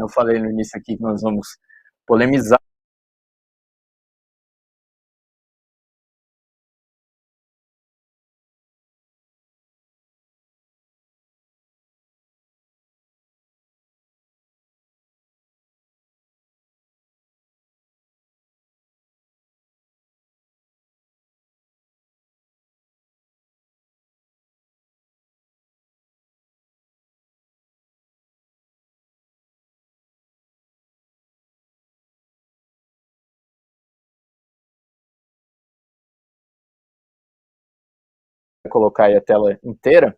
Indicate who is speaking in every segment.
Speaker 1: Eu falei no início aqui que nós vamos polemizar. Colocar aí a tela inteira,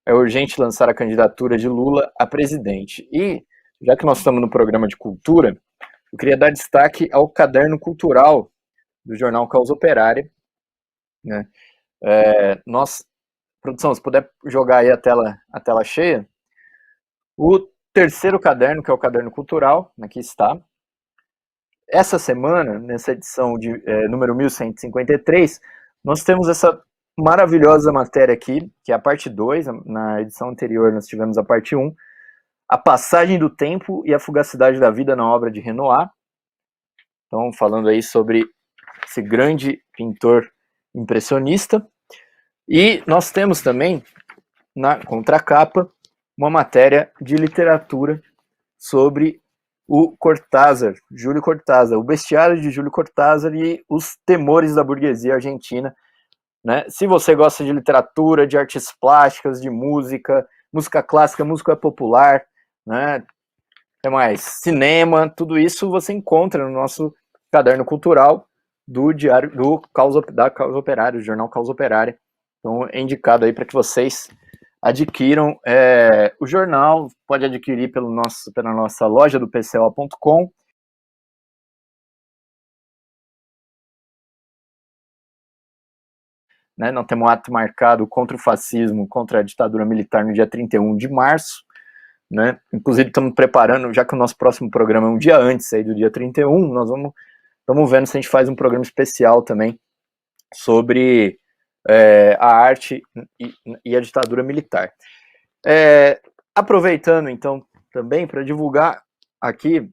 Speaker 1: é urgente lançar a candidatura de Lula a presidente. E, já que nós estamos no programa de cultura, eu queria dar destaque ao caderno cultural do jornal Causa Operária, né? Produção, se puder jogar aí a tela cheia, o terceiro caderno, que é o caderno cultural, aqui está. Essa semana, nessa edição de número 1153, nós temos essa maravilhosa matéria aqui, que é a parte 2, na edição anterior nós tivemos a parte 1, a passagem do tempo e a fugacidade da vida na obra de Renoir. Então, falando aí sobre esse grande pintor impressionista. E nós temos também, na contracapa, uma matéria de literatura sobre o Cortázar, Júlio Cortázar, o bestiário de Júlio Cortázar e os temores da burguesia argentina. Né? Se você gosta de literatura, de artes plásticas, de música, música clássica, música popular, né? É mais cinema, tudo isso você encontra no nosso caderno cultural do diário da Causa Operária, do jornal Causa Operária. Então é indicado aí para que vocês adquiram o jornal, pode adquirir pela nossa loja do PCO.com. Né, nós temos um ato marcado contra o fascismo, contra a ditadura militar no dia 31 de março. Né? Inclusive estamos preparando, já que o nosso próximo programa é um dia antes aí do dia 31, nós estamos vendo se a gente faz um programa especial também sobre a arte e a ditadura militar. Aproveitando então também para divulgar aqui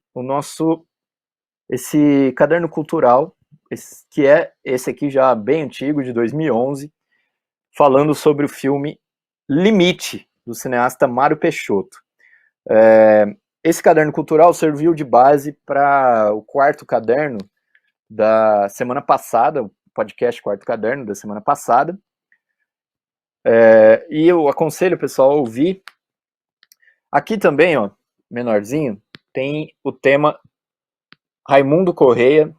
Speaker 1: esse caderno cultural, que é esse aqui já bem antigo, de 2011, falando sobre o filme Limite, do cineasta Mário Peixoto. Esse caderno cultural serviu de base para o quarto caderno da semana passada, o podcast Quarto Caderno da semana passada, e eu aconselho o pessoal a ouvir. Aqui também, ó, menorzinho, tem o tema Raimundo Correia,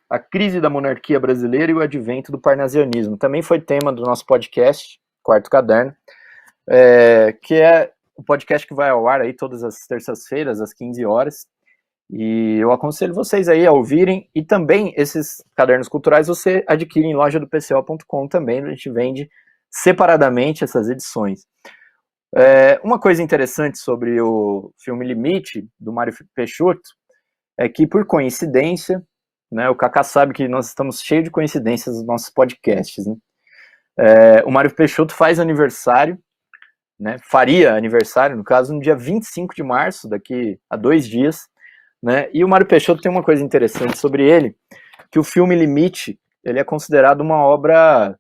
Speaker 1: a crise da monarquia brasileira e o advento do parnasianismo. Também foi tema do nosso podcast, Quarto Caderno, que é o podcast que vai ao ar aí todas as terças-feiras, às 15 horas. E eu aconselho vocês aí a ouvirem. E também esses cadernos culturais você adquire em loja do PCO.com também. A gente vende separadamente essas edições. Uma coisa interessante sobre o filme Limite, do Mário Peixoto, é que, por coincidência, né, o Kaká sabe que nós estamos cheios de coincidências nos nossos podcasts. Né? O Mário Peixoto faz aniversário, né, faria aniversário, no caso, no dia 25 de março, daqui a 2 dias. Né? E o Mário Peixoto tem uma coisa interessante sobre ele, que o filme Limite ele é considerado uma obra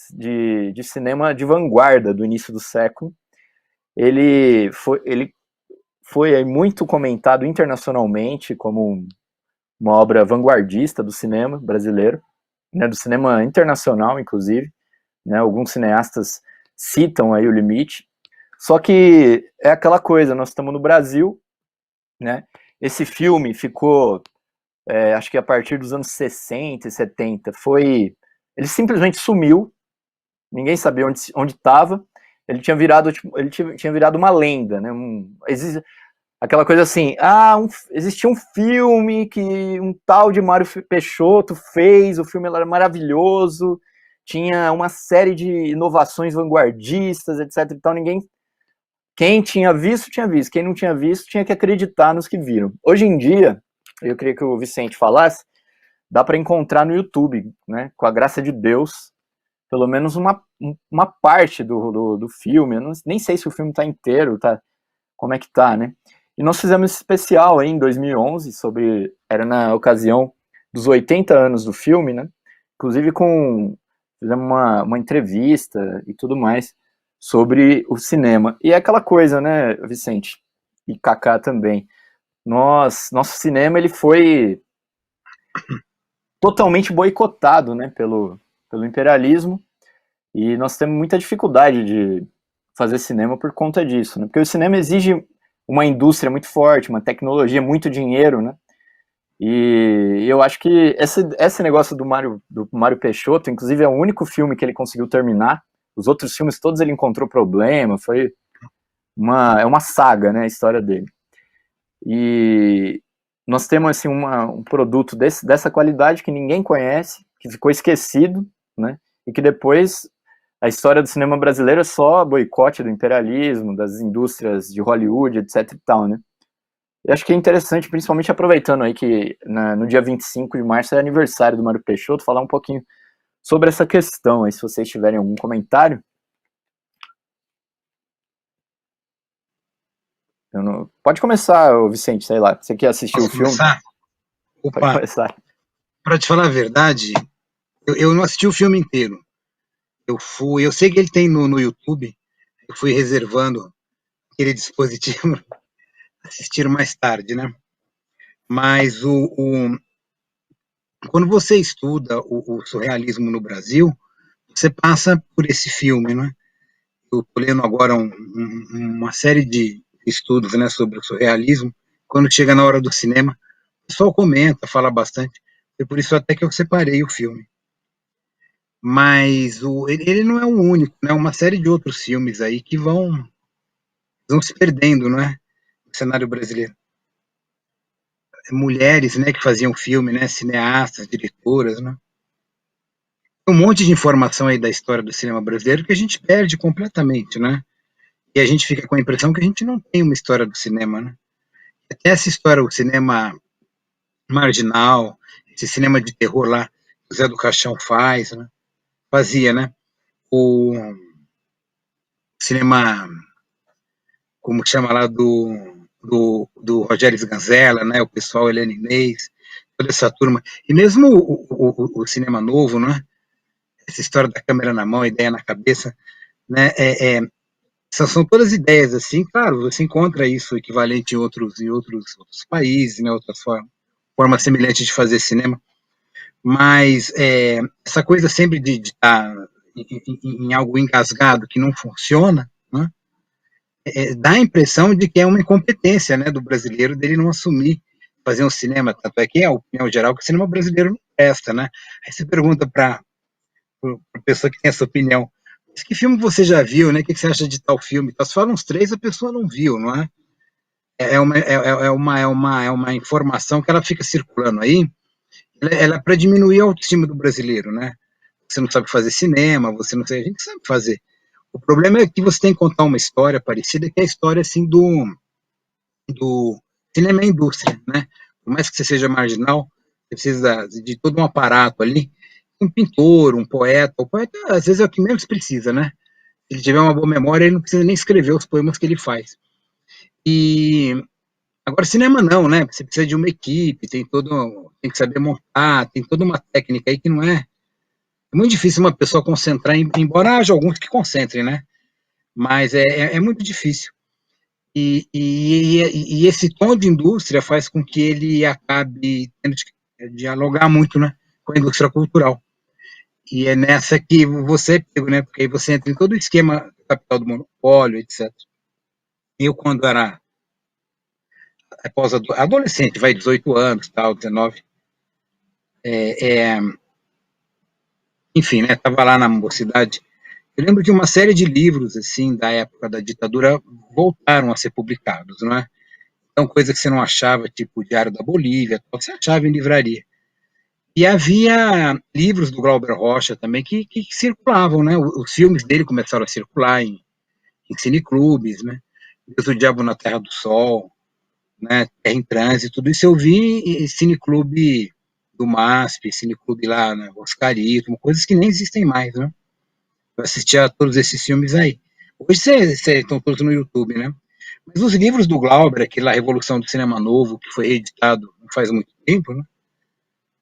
Speaker 1: de cinema de vanguarda do início do século. Ele foi muito comentado internacionalmente como uma obra vanguardista do cinema brasileiro, né, do cinema internacional, inclusive. Né, alguns cineastas citam aí o Limite. Só que é aquela coisa, nós estamos no Brasil, né? Esse filme ficou, acho que a partir dos anos 60 e 70, ele simplesmente sumiu, ninguém sabia onde estava, ele tinha virado uma lenda, né? Aquela coisa assim, existia um filme que um tal de Mário Peixoto fez, o filme era maravilhoso, tinha uma série de inovações vanguardistas, etc. E tal, quem tinha visto, quem não tinha visto, tinha que acreditar nos que viram. Hoje em dia, eu queria que o Vicente falasse, dá para encontrar no YouTube, né? Com a graça de Deus, pelo menos uma parte do filme. Eu nem sei se o filme tá inteiro, tá, como é que tá, né? E nós fizemos esse especial aí em 2011 sobre, era na ocasião dos 80 anos do filme, né? Inclusive fizemos uma entrevista e tudo mais sobre o cinema. E é aquela coisa, né, Vicente? E Kaká também. Nosso cinema, ele foi totalmente boicotado, né, pelo imperialismo, e nós temos muita dificuldade de fazer cinema por conta disso, né? Porque o cinema exige uma indústria muito forte, uma tecnologia, muito dinheiro, né? E eu acho que esse negócio do Mário Peixoto, inclusive, é o único filme que ele conseguiu terminar. Os outros filmes todos ele encontrou problema, é uma saga, né, a história dele. E nós temos assim um produto dessa qualidade que ninguém conhece, que ficou esquecido, né? E que depois a história do cinema brasileiro é só boicote do imperialismo, das indústrias de Hollywood, etc e tal, né? E acho que é interessante, principalmente aproveitando aí que no dia 25 de março é aniversário do Mário Peixoto, falar um pouquinho sobre essa questão aí, se vocês tiverem algum comentário. Pode começar, Vicente, sei lá, você quer assistir o
Speaker 2: Posso
Speaker 1: filme?
Speaker 2: começar?
Speaker 1: Pode
Speaker 2: Opa,
Speaker 1: começar.
Speaker 2: para te falar a verdade, eu não assisti o filme inteiro. Eu sei que ele tem no YouTube, eu fui reservando aquele dispositivo para assistir mais tarde, né? Mas quando você estuda o surrealismo no Brasil, você passa por esse filme, né? Eu estou lendo agora uma série de estudos, né, sobre o surrealismo. Quando chega na hora do cinema, o pessoal comenta, fala bastante. Foi por isso até que eu separei o filme. Mas ele não é o único, né? Uma série de outros filmes aí que vão se perdendo, não é? No cenário brasileiro. Mulheres, né, que faziam filme, né? Cineastas, diretoras, né? Tem um monte de informação aí da história do cinema brasileiro que a gente perde completamente, né? E a gente fica com a impressão que a gente não tem uma história do cinema, né? Até essa história, o cinema marginal, esse cinema de terror lá, que o Zé do Caixão né? Fazia, né? O cinema, como chama lá, do Rogério Sganzella, né? O pessoal Helena Inês, toda essa turma. E mesmo o cinema novo, né? Essa história da câmera na mão, ideia na cabeça, né? São todas ideias assim, claro, você encontra isso equivalente em outros países, né? Outras formas semelhantes de fazer cinema, mas essa coisa sempre de estar em algo engasgado que não funciona, né? Dá a impressão de que é uma incompetência, né, do brasileiro dele não assumir fazer um cinema, tanto é que é a opinião geral que o cinema brasileiro não presta, né? Aí você pergunta para a pessoa que tem essa opinião, mas que filme você já viu, né? O que você acha de tal filme? Então, se fala uns três, a pessoa não viu, não é? É uma informação que ela fica circulando aí, ela é para diminuir a autoestima do brasileiro, né? Você não sabe fazer cinema, você não sabe, a gente sabe fazer. O problema é que você tem que contar uma história parecida, que é a história assim do cinema e indústria, né? Por mais que você seja marginal, você precisa de todo um aparato ali, um pintor, um poeta. O poeta, às vezes, é o que menos precisa, né? Se ele tiver uma boa memória, ele não precisa nem escrever os poemas que ele faz. E agora, cinema não, né? Você precisa de uma equipe, tem que saber montar, tem toda uma técnica aí que não é. É muito difícil uma pessoa concentrar, embora haja alguns que concentrem, né? Mas é muito difícil. E esse tom de indústria faz com que ele acabe tendo de dialogar muito, né, com a indústria cultural. E é nessa que você é pego, né, porque aí você entra em todo o esquema capital do monopólio, etc. Eu, quando era adolescente, vai 18 anos, tal, 19, enfim, né, estava lá na mocidade. Eu lembro que uma série de livros, assim, da época da ditadura voltaram a ser publicados, não é? Então, coisa que você não achava, tipo o Diário da Bolívia, você achava em livraria. E havia livros do Glauber Rocha também que circulavam, né? Os filmes dele começaram a circular em cineclubes, né? Deus do Diabo na Terra do Sol, né? Terra em Trânsito, tudo isso eu vi em cineclube do MASP, cineclube lá, né? Oscarito, coisas que nem existem mais, né? Eu assistia a todos esses filmes aí. Hoje vocês estão todos no YouTube, né? Mas os livros do Glauber, aquele lá, Revolução do Cinema Novo, que foi reeditado não faz muito tempo, né?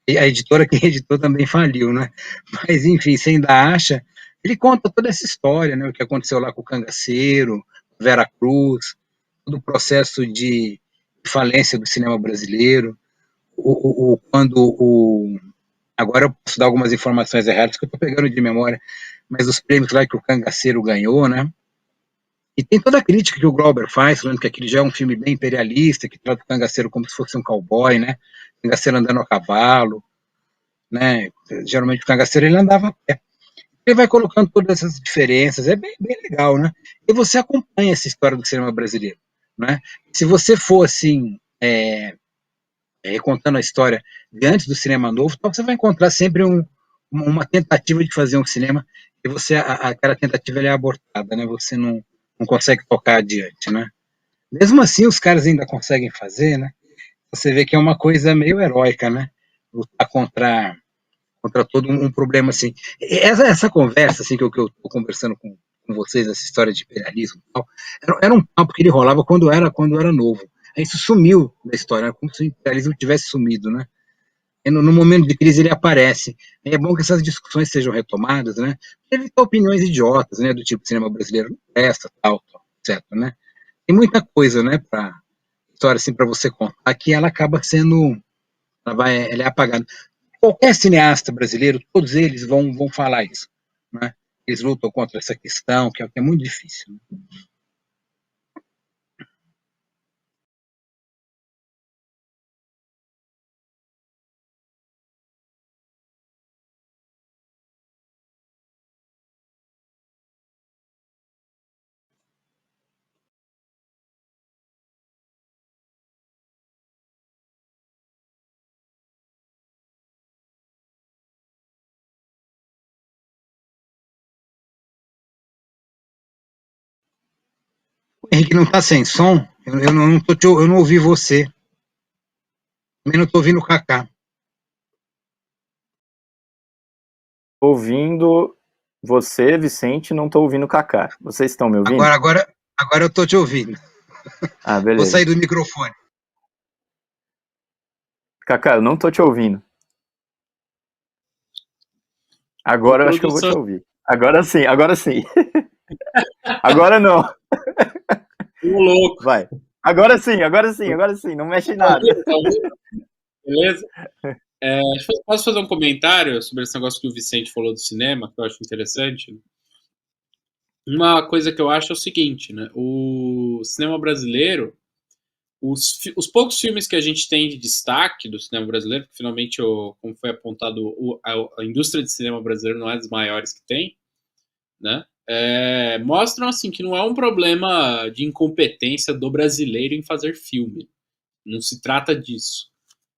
Speaker 2: E a editora que editou também faliu, né? Mas, enfim, você ainda acha. Ele conta toda essa história, né? O que aconteceu lá com o Cangaceiro, Vera Cruz, todo o processo de falência do cinema brasileiro, agora eu posso dar algumas informações erradas que eu estou pegando de memória, mas os prêmios lá que o Cangaceiro ganhou, né? E tem toda a crítica que o Glauber faz, falando que aquele já é um filme bem imperialista, que trata o cangaceiro como se fosse um cowboy, né? O cangaceiro andando a cavalo, né? Geralmente o cangaceiro ele andava a pé. Ele vai colocando todas essas diferenças, é bem, bem legal, né? E você acompanha essa história do cinema brasileiro, né? Se você for assim, contando a história de antes do cinema novo, então você vai encontrar sempre uma tentativa de fazer um cinema e aquela tentativa é abortada, né? Você não consegue tocar adiante, né? Mesmo assim, os caras ainda conseguem fazer, né? Você vê que é uma coisa meio heróica, né? Lutar contra todo um problema assim. Essa conversa assim que eu estou conversando com vocês, essa história de imperialismo e tal, era um papo que ele rolava quando era novo. Aí isso sumiu da história, como se o imperialismo tivesse sumido, né? E no momento de crise ele aparece. E é bom que essas discussões sejam retomadas, né? Para evitar opiniões idiotas, né? Do tipo, cinema brasileiro não presta, tal, certo, né? Tem muita coisa, né? Para história assim para você contar que ela acaba sendo, ela é apagada. Qualquer cineasta brasileiro, todos eles vão falar isso, né? Eles lutam contra essa questão, que é muito difícil. O Henrique não está sem som? Eu não ouvi você. Também não estou ouvindo o Kaká.
Speaker 1: Ouvindo você, Vicente, não estou ouvindo o Kaká. Vocês estão me ouvindo?
Speaker 2: Agora eu estou te ouvindo.
Speaker 1: Ah,
Speaker 2: Vou
Speaker 1: beleza.
Speaker 2: sair do microfone.
Speaker 1: Kaká, eu não estou te ouvindo. Agora eu acho que eu vou te ouvir. Agora sim, agora sim. Agora não.
Speaker 3: Ô, louco.
Speaker 1: Vai. Agora sim, agora sim, agora sim. Não mexe em nada.
Speaker 3: Tá ouvindo? Beleza? Posso fazer um comentário sobre esse negócio que o Vicente falou do cinema, que eu acho interessante? Uma coisa que eu acho é o seguinte, né? O cinema brasileiro, os poucos filmes que a gente tem de destaque do cinema brasileiro, porque finalmente, como foi apontado, a indústria de cinema brasileiro não é das maiores que tem, né? Mostram assim que não é um problema de incompetência do brasileiro em fazer filme. Não se trata disso.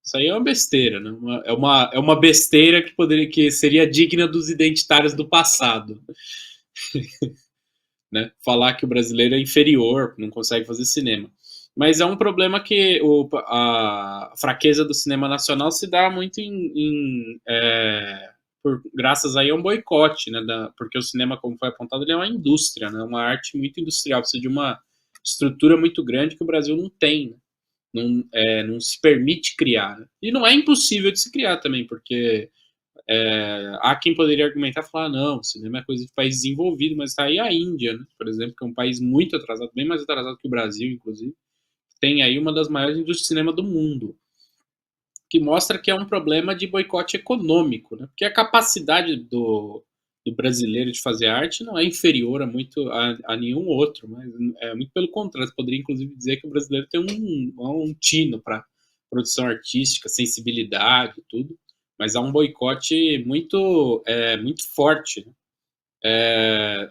Speaker 3: Isso aí é uma besteira, né? É uma besteira que seria digna dos identitários do passado. Né? Falar que o brasileiro é inferior, não consegue fazer cinema. Mas é um problema que a fraqueza do cinema nacional se dá muito graças aí a um boicote, né? Porque o cinema, como foi apontado, ele é uma indústria, né? Uma arte muito industrial, precisa de uma estrutura muito grande que o Brasil não tem, né? Não se permite criar. Né? E não é impossível de se criar também, porque há quem poderia argumentar e falar, não, o cinema é coisa de país desenvolvido, mas está aí a Índia, né? Por exemplo, que é um país muito atrasado, bem mais atrasado que o Brasil, inclusive, tem aí uma das maiores indústrias de cinema do mundo, que mostra que é um problema de boicote econômico, né? Porque a capacidade do brasileiro de fazer arte não é inferior a nenhum outro, mas é muito pelo contrário. Você poderia, inclusive, dizer que o brasileiro tem um tino para produção artística, sensibilidade, tudo, mas há um boicote muito forte, né?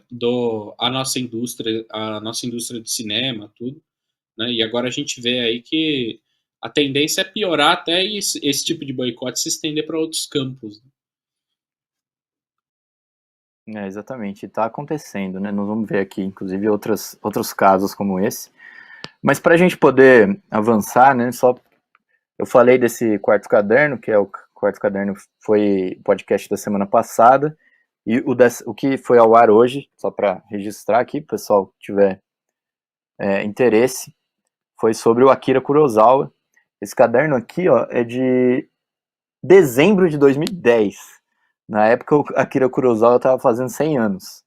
Speaker 3: A nossa indústria do cinema, tudo, né? E agora a gente vê aí que a tendência é piorar até esse tipo de boicote se estender para outros campos.
Speaker 1: Exatamente, está acontecendo, né? Nós vamos ver aqui, inclusive, outros casos como esse. Mas para a gente poder avançar, né? Eu falei desse quarto caderno, que é o quarto caderno, foi o podcast da semana passada, E o que foi ao ar hoje, só para registrar aqui, pessoal que tiver interesse, foi sobre o Akira Kurosawa. Esse caderno aqui, ó, é de dezembro de 2010. Na época, o Akira Kurosawa estava fazendo 100 anos.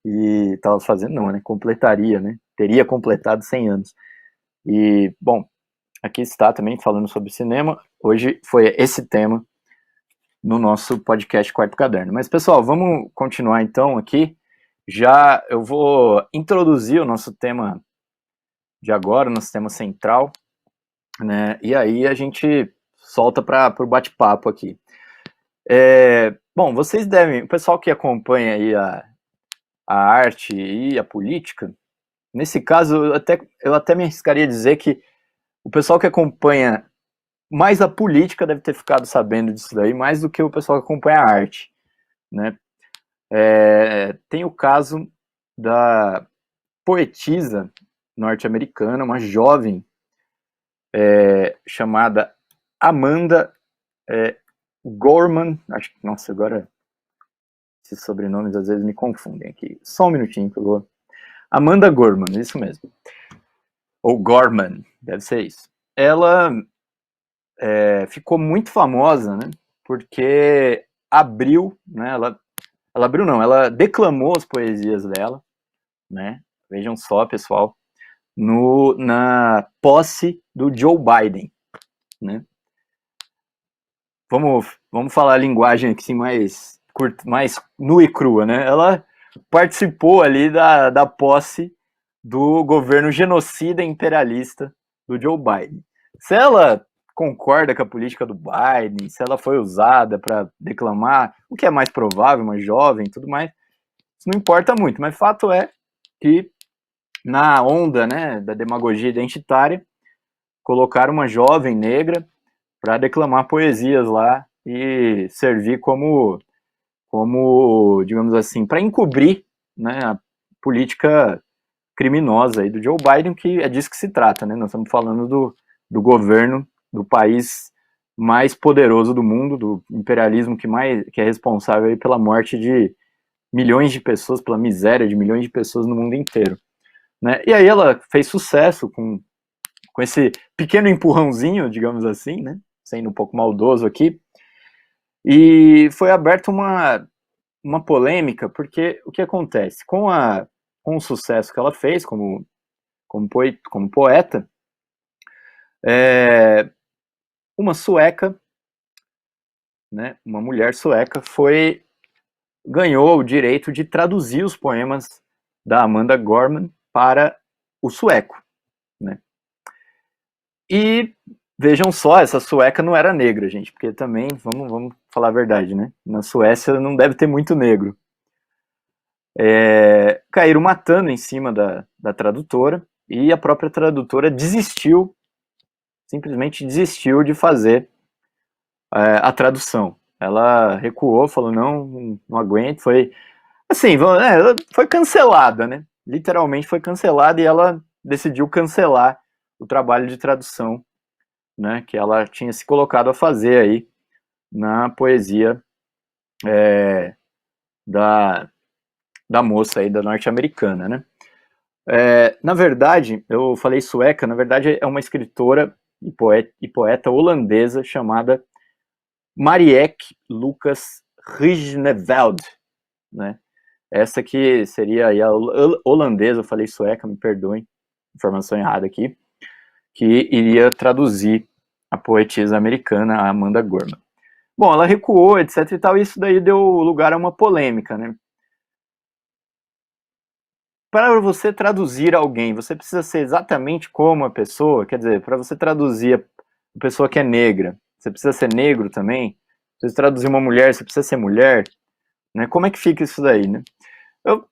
Speaker 1: E estava fazendo, não, né? Completaria, né? Teria completado 100 anos. E, bom, aqui está também falando sobre cinema. Hoje foi esse tema no nosso podcast Quarto Caderno. Mas, pessoal, vamos continuar então aqui. Já eu vou introduzir o nosso tema de agora, o nosso tema central, né? E aí a gente solta para o bate-papo aqui. Bom, vocês devem, o pessoal que acompanha aí a arte e a política, nesse caso eu até me arriscaria a dizer que o pessoal que acompanha mais a política deve ter ficado sabendo disso daí, mais do que o pessoal que acompanha a arte, né? Tem o caso da poetisa norte-americana, uma jovem chamada Amanda Gorman, acho que, nossa, agora esses sobrenomes às vezes me confundem aqui, só um minutinho que eu vou... Amanda Gorman, isso mesmo, ou Gorman, deve ser isso. Ela ficou muito famosa, né, porque abriu, né, ela abriu não, ela declamou as poesias dela, né, vejam só, pessoal, na posse do Joe Biden, né. Vamos falar a linguagem aqui mais nua e crua, né? Ela participou ali da posse do governo genocida e imperialista do Joe Biden. Se ela concorda com a política do Biden, se ela foi usada para declamar, o que é mais provável, uma jovem e tudo mais, isso não importa muito, mas fato é que na onda, né, da demagogia identitária, colocaram uma jovem negra para declamar poesias lá e servir como digamos assim, para encobrir, né, a política criminosa aí do Joe Biden, que é disso que se trata, né? Nós estamos falando do governo do país mais poderoso do mundo, do imperialismo que é responsável aí pela morte de milhões de pessoas, pela miséria de milhões de pessoas no mundo inteiro, né? E aí ela fez sucesso com esse pequeno empurrãozinho, digamos assim, né? Sendo um pouco maldoso aqui, e foi aberta uma polêmica, porque o que acontece? Com o sucesso que ela fez como poeta, uma sueca, né, uma mulher sueca, ganhou o direito de traduzir os poemas da Amanda Gorman para o sueco, né? E vejam só, essa sueca não era negra, gente, porque também, vamos falar a verdade, né? Na Suécia não deve ter muito negro. Caíram matando em cima da tradutora, e a própria tradutora simplesmente desistiu de fazer a tradução. Ela recuou, falou, não aguento, foi assim, foi cancelada, né? Literalmente foi cancelada, e ela decidiu cancelar o trabalho de tradução, né, que ela tinha se colocado a fazer aí na poesia da moça aí, da norte-americana, né. Na verdade, eu falei sueca, na verdade é uma escritora e poeta holandesa chamada Marieke Lucas Rijneveld, né. Essa que seria aí a holandesa, eu falei sueca, me perdoem, informação errada aqui, que iria traduzir a poetisa americana, a Amanda Gorman. Bom, ela recuou, etc e tal, e isso daí deu lugar a uma polêmica, né? Para você traduzir alguém, você precisa ser exatamente como a pessoa, quer dizer, para você traduzir a pessoa que é negra, você precisa ser negro também? Se você traduzir uma mulher, você precisa ser mulher? Né? Como é que fica isso daí, né? Eu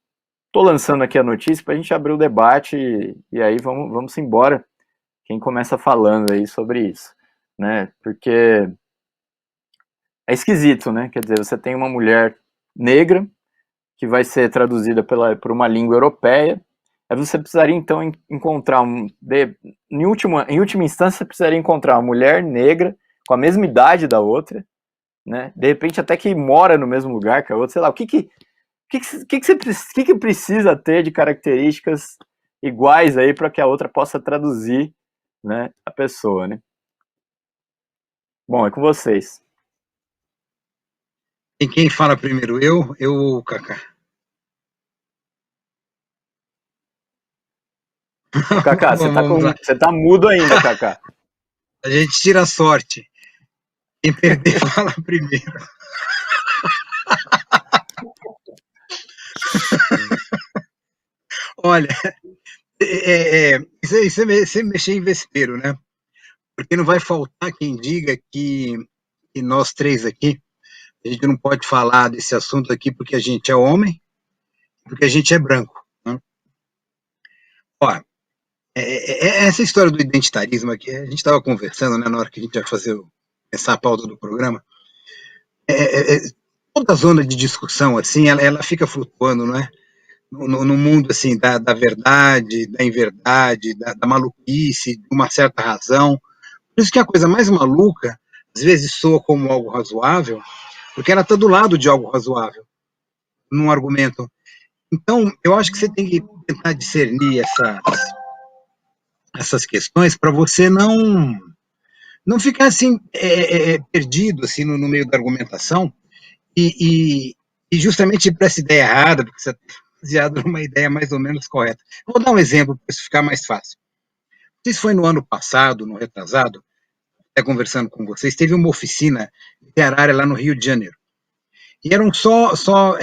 Speaker 1: tô lançando aqui a notícia para a gente abrir o debate e aí vamos embora. Quem começa falando aí sobre isso, né? Porque é esquisito, né? Quer dizer, você tem uma mulher negra que vai ser traduzida por uma língua europeia, aí você precisaria então encontrar em última instância, você precisaria encontrar uma mulher negra com a mesma idade da outra, né? De repente até que mora no mesmo lugar que a outra, sei lá, o que precisa ter de características iguais aí para que a outra possa traduzir, né, a pessoa, né? Bom, é com vocês.
Speaker 2: E quem fala primeiro? Eu, Cacá.
Speaker 1: Ô, Cacá,
Speaker 2: Vamos lá.
Speaker 1: você tá mudo ainda, Cacá.
Speaker 2: A gente tira a sorte. Quem perder fala primeiro. Olha, isso é sempre mexer em vespeiro, né? Porque não vai faltar quem diga que nós três aqui, a gente não pode falar desse assunto aqui porque a gente é homem, porque a gente é branco. Né? Ó, essa história do identitarismo aqui, a gente estava conversando, né, na hora que a gente vai fazer essa pauta do programa, toda a zona de discussão, assim, ela fica flutuando, não é? No mundo, assim, da verdade, da inverdade, da maluquice, de uma certa razão. Por isso que a coisa mais maluca, às vezes soa como algo razoável, porque ela está do lado de algo razoável, num argumento. Então, eu acho que você tem que tentar discernir essas questões para você não ficar assim perdido assim no meio da argumentação e justamente para essa ideia errada, porque você está baseado numa ideia mais ou menos correta. Vou dar um exemplo para isso ficar mais fácil. Isso foi no ano passado, no retrasado, até conversando com vocês, teve uma oficina literária lá no Rio de Janeiro. E eram só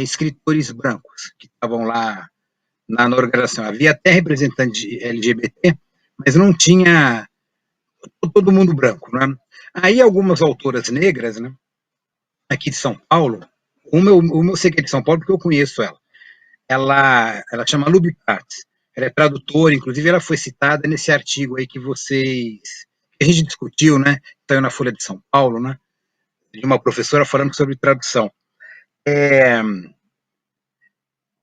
Speaker 2: escritores brancos que estavam lá na organização. Havia até representante LGBT, mas não tinha todo mundo branco. Né? Aí algumas autoras negras, né, aqui de São Paulo, uma eu sei que é de São Paulo porque eu conheço ela. Ela chama Luby Katz. Ela é tradutora, inclusive ela foi citada nesse artigo aí que a gente discutiu, né? Saiu na Folha de São Paulo, né? De uma professora falando sobre tradução.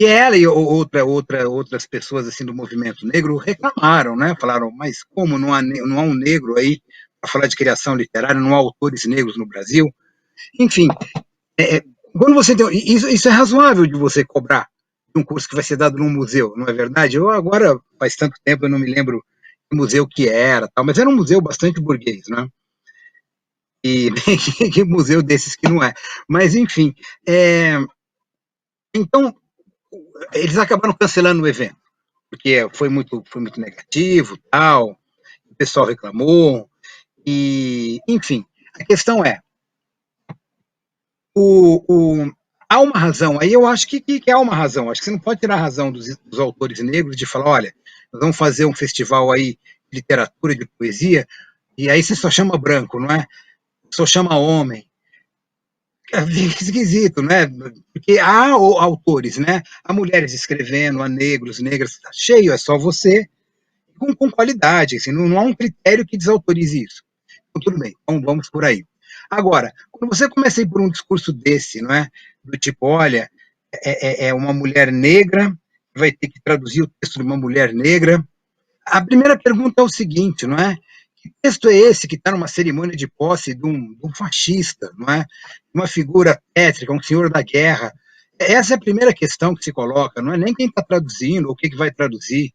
Speaker 2: E ela e outras pessoas assim do movimento negro reclamaram, né? Falaram, mas como não há um negro aí para falar de criação literária, não há autores negros no Brasil? Enfim, quando você tem isso é razoável de você cobrar de um curso que vai ser dado num museu, não é verdade? Eu agora faz tanto tempo eu não me lembro que museu que era, tal, mas era um museu bastante burguês, né? E que museu desses que não é. Mas enfim, então eles acabaram cancelando o evento, porque foi muito negativo, tal, o pessoal reclamou, e, enfim, a questão é, há uma razão, aí eu acho que há uma razão, acho que você não pode tirar a razão dos autores negros de falar, olha, nós vamos fazer um festival aí de literatura, de poesia, e aí você só chama branco, não é? Só chama homem. É esquisito, né? Porque há autores, né? Há mulheres escrevendo, há negros, negras, tá cheio, é só você com qualidade, assim, não há um critério que desautorize isso. Então, tudo bem, então vamos por aí. Agora, quando você começa a ir por um discurso desse, não é? Do tipo, olha, é uma mulher negra, vai ter que traduzir o texto de uma mulher negra. A primeira pergunta é o seguinte, não é? Que texto é esse que está numa cerimônia de posse de um fascista, não é? Uma figura tétrica, um senhor da guerra. Essa é a primeira questão que se coloca, não é nem quem está traduzindo ou o que vai traduzir.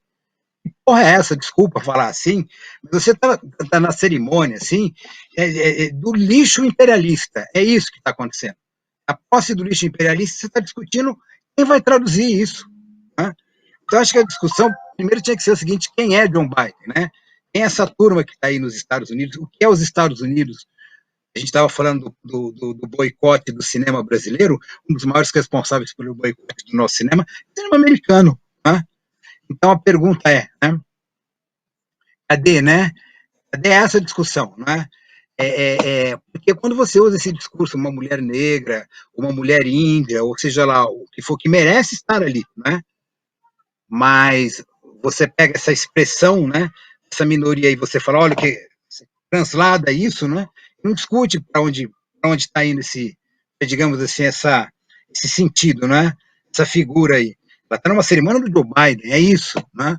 Speaker 2: Que porra é essa? Desculpa falar assim, mas você tá na cerimônia, assim, do lixo imperialista. É isso que está acontecendo. A posse do lixo imperialista, você está discutindo quem vai traduzir isso. Né? Então, acho que a discussão, primeiro, tinha que ser o seguinte: quem é John Biden? Né? Quem é essa turma que está aí nos Estados Unidos? O que é os Estados Unidos? A gente estava falando do boicote do cinema brasileiro, um dos maiores responsáveis pelo boicote do nosso cinema, é o cinema americano. Né? Então, a pergunta é, né? Cadê essa discussão? Né? Porque quando você usa esse discurso, uma mulher negra, uma mulher índia, ou seja lá, o que for, que merece estar ali, né? Mas você pega essa expressão, né? Essa minoria aí, você fala, olha, que translada isso, né? Não discute para onde está indo digamos assim, esse sentido, né? Essa figura aí. Ela está numa cerimônia do Joe Biden, é isso, né?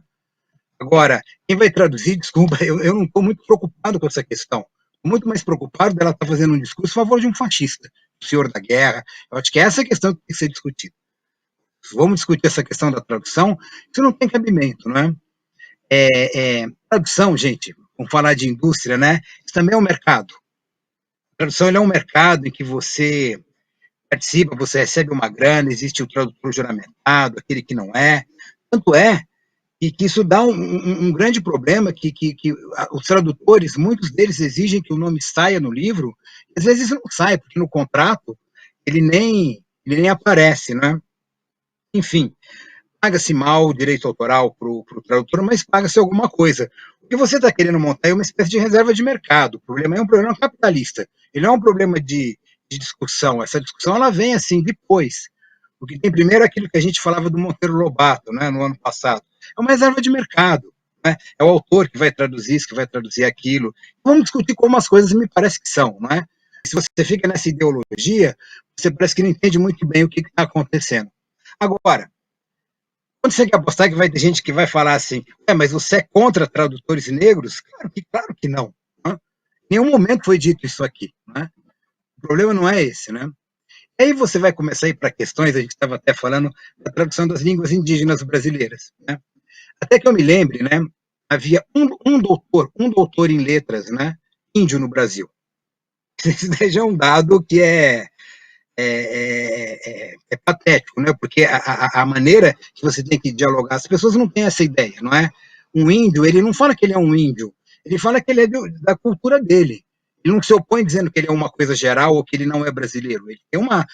Speaker 2: Agora, quem vai traduzir, desculpa, eu não estou muito preocupado com essa questão. muito mais preocupado dela estar fazendo um discurso a favor de um fascista, o senhor da guerra. Eu acho que essa é a questão que tem que ser discutida. Vamos discutir essa questão da tradução, isso não tem cabimento, não é? Tradução, gente, vamos falar de indústria, né? Isso também é um mercado. A tradução é um mercado em que você participa, você recebe uma grana, existe o tradutor juramentado, aquele que não é. Tanto é que isso dá um grande problema, que os tradutores, muitos deles exigem que o nome saia no livro, e às vezes isso não sai, porque no contrato ele nem aparece, né? Enfim, paga-se mal o direito autoral para o tradutor, mas paga-se alguma coisa. O que você está querendo montar é uma espécie de reserva de mercado. O problema é um problema capitalista. Ele não é um problema de discussão. Essa discussão ela vem assim depois. O que tem primeiro é aquilo que a gente falava do Monteiro Lobato, né, no ano passado. É uma reserva de mercado. Né? É o autor que vai traduzir isso, que vai traduzir aquilo. Vamos discutir como as coisas me parece que são. Não é? Se você fica nessa ideologia, você parece que não entende muito bem o que está acontecendo. Agora, quando você quer apostar que vai ter gente que vai falar assim, mas você é contra tradutores negros? Claro que não. Né? Em nenhum momento foi dito isso aqui. Né? O problema não é esse, né? E aí você vai começar a ir para questões, a gente estava até falando da tradução das línguas indígenas brasileiras. Né? Até que eu me lembre, né, havia um doutor em letras, né, índio no Brasil. Isso já é um dado que é patético, né? Porque a maneira que você tem que dialogar, as pessoas não têm essa ideia, não é? Um índio, ele não fala que ele é um índio, ele fala que ele é da cultura dele. Ele não se opõe dizendo que ele é uma coisa geral ou que ele não é brasileiro. Ele tem uma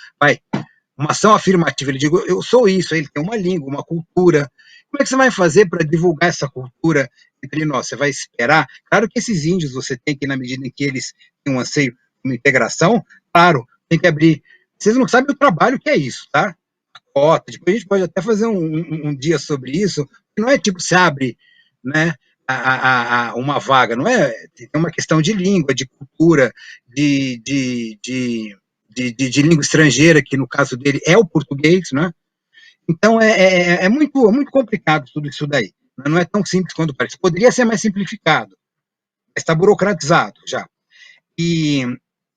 Speaker 2: ação afirmativa. Ele diz, eu sou isso. Ele tem uma língua, uma cultura. Como é que você vai fazer para divulgar essa cultura entre nós? Você vai esperar? Claro que esses índios você tem que, na medida em que eles têm um anseio de uma integração, claro, tem que abrir. Vocês não sabem o trabalho que é isso, tá? A cota. Depois a gente pode até fazer um dia sobre isso. Não é tipo se abre, né? Uma vaga, não é? Tem uma questão de língua, de cultura, de língua estrangeira, que no caso dele é o português, né? Então é muito complicado tudo isso daí. Não é tão simples quanto parece. Poderia ser mais simplificado, mas está burocratizado já. E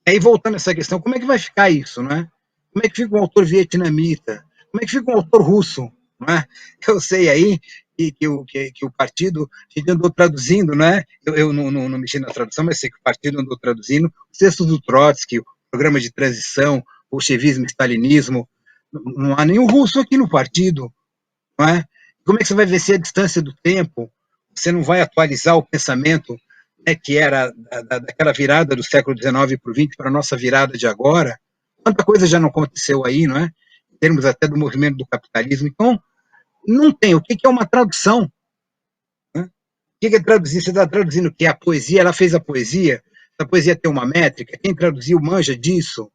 Speaker 2: aí, voltando a essa questão, como é que vai ficar isso, né? Como é que fica um autor vietnamita? Como é que fica um autor russo? Não é? Eu sei aí que o partido, a gente andou traduzindo, né? Eu não mexi na tradução, mas sei que o partido andou traduzindo os textos do Trotsky, o programa de transição, o bolchevismo, o stalinismo. Não há nenhum russo aqui no partido, não é? Como é que você vai vencer a distância do tempo? Você não vai atualizar o pensamento, né, que era daquela virada do século XIX para o XX para a nossa virada de agora? Quanta coisa já não aconteceu aí, não é? Em termos até do movimento do capitalismo. Então, não tem. O que é uma tradução? Né? O que é traduzir? Você está traduzindo o quê? A poesia? Ela fez a poesia? A poesia tem uma métrica? Quem traduziu manja disso?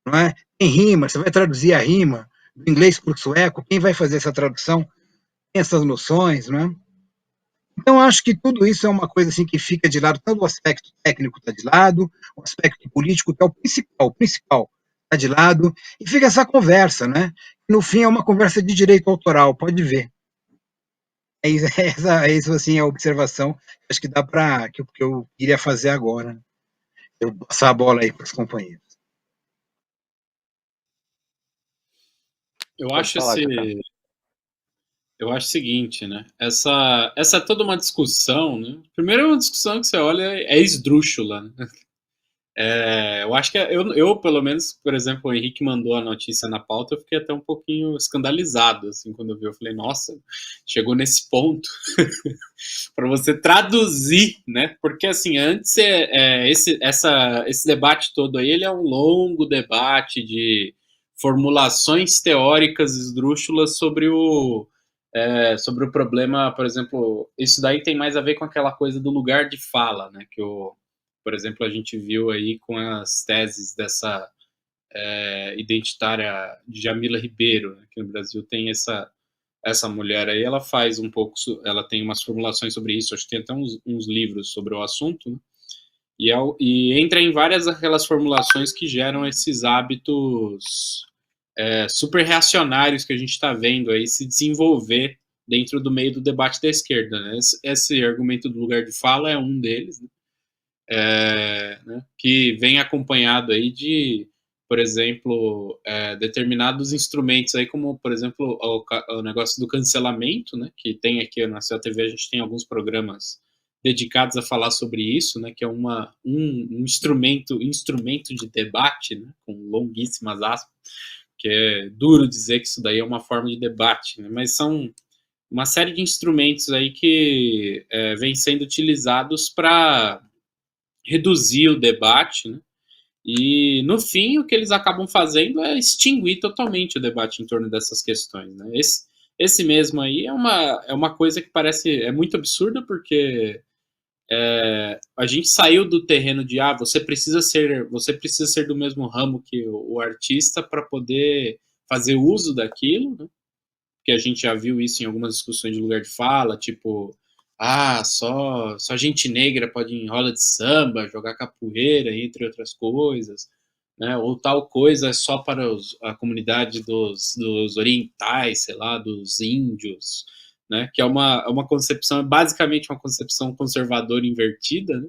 Speaker 2: Não é? Tem rima, você vai traduzir a rima do inglês para o sueco, quem vai fazer essa tradução tem essas noções, não é? Então, acho que tudo isso é uma coisa assim que fica de lado, tanto o aspecto técnico está de lado, o aspecto político, que é o principal está de lado, e fica essa conversa, né? No fim, é uma conversa de direito autoral, pode ver. É isso assim, a observação, acho que dá para, que eu queria fazer agora. Eu passar a bola aí para os companheiros.
Speaker 3: Eu acho o seguinte, né? Essa é toda uma discussão, né? Primeiro é uma discussão que você olha é esdrúxula, né? Eu acho que eu, pelo menos, por exemplo, o Henrique mandou a notícia na pauta, eu fiquei até um pouquinho escandalizado, assim, quando eu vi. Eu falei, nossa, chegou nesse ponto para você traduzir, né? Porque, assim, antes esse debate todo aí, ele é um longo debate de formulações teóricas esdrúxulas sobre sobre o problema, por exemplo, isso daí tem mais a ver com aquela coisa do lugar de fala, né? Por exemplo, a gente viu aí com as teses dessa identitária de Jamila Ribeiro, né, que no Brasil tem essa mulher aí, ela faz um pouco, ela tem umas formulações sobre isso, acho que tem até uns livros sobre o assunto, né, e entra em várias aquelas formulações que geram esses hábitos super reacionários que a gente está vendo aí se desenvolver dentro do meio do debate da esquerda, né? Esse argumento do lugar de fala é um deles, né? né, que vem acompanhado aí de, por exemplo, determinados instrumentos aí, como, por exemplo, o negócio do cancelamento, né, que tem aqui na CELTV, a gente tem alguns programas dedicados a falar sobre isso, né, que é um instrumento de debate, né, com longuíssimas aspas, que é duro dizer que isso daí é uma forma de debate, né, mas são uma série de instrumentos aí que vêm sendo utilizados para reduzir o debate, né, e, no fim, o que eles acabam fazendo é extinguir totalmente o debate em torno dessas questões, né. Esse mesmo aí é uma coisa que parece muito absurda, porque a gente saiu do terreno de você precisa ser do mesmo ramo que o artista para poder fazer uso daquilo, né? Que a gente já viu isso em algumas discussões de lugar de fala, tipo, só gente negra pode ir em roda de samba, jogar capoeira, entre outras coisas, né? Ou tal coisa é só para a comunidade dos orientais, sei lá, dos índios, né? Que é uma concepção, basicamente uma concepção conservadora invertida, né?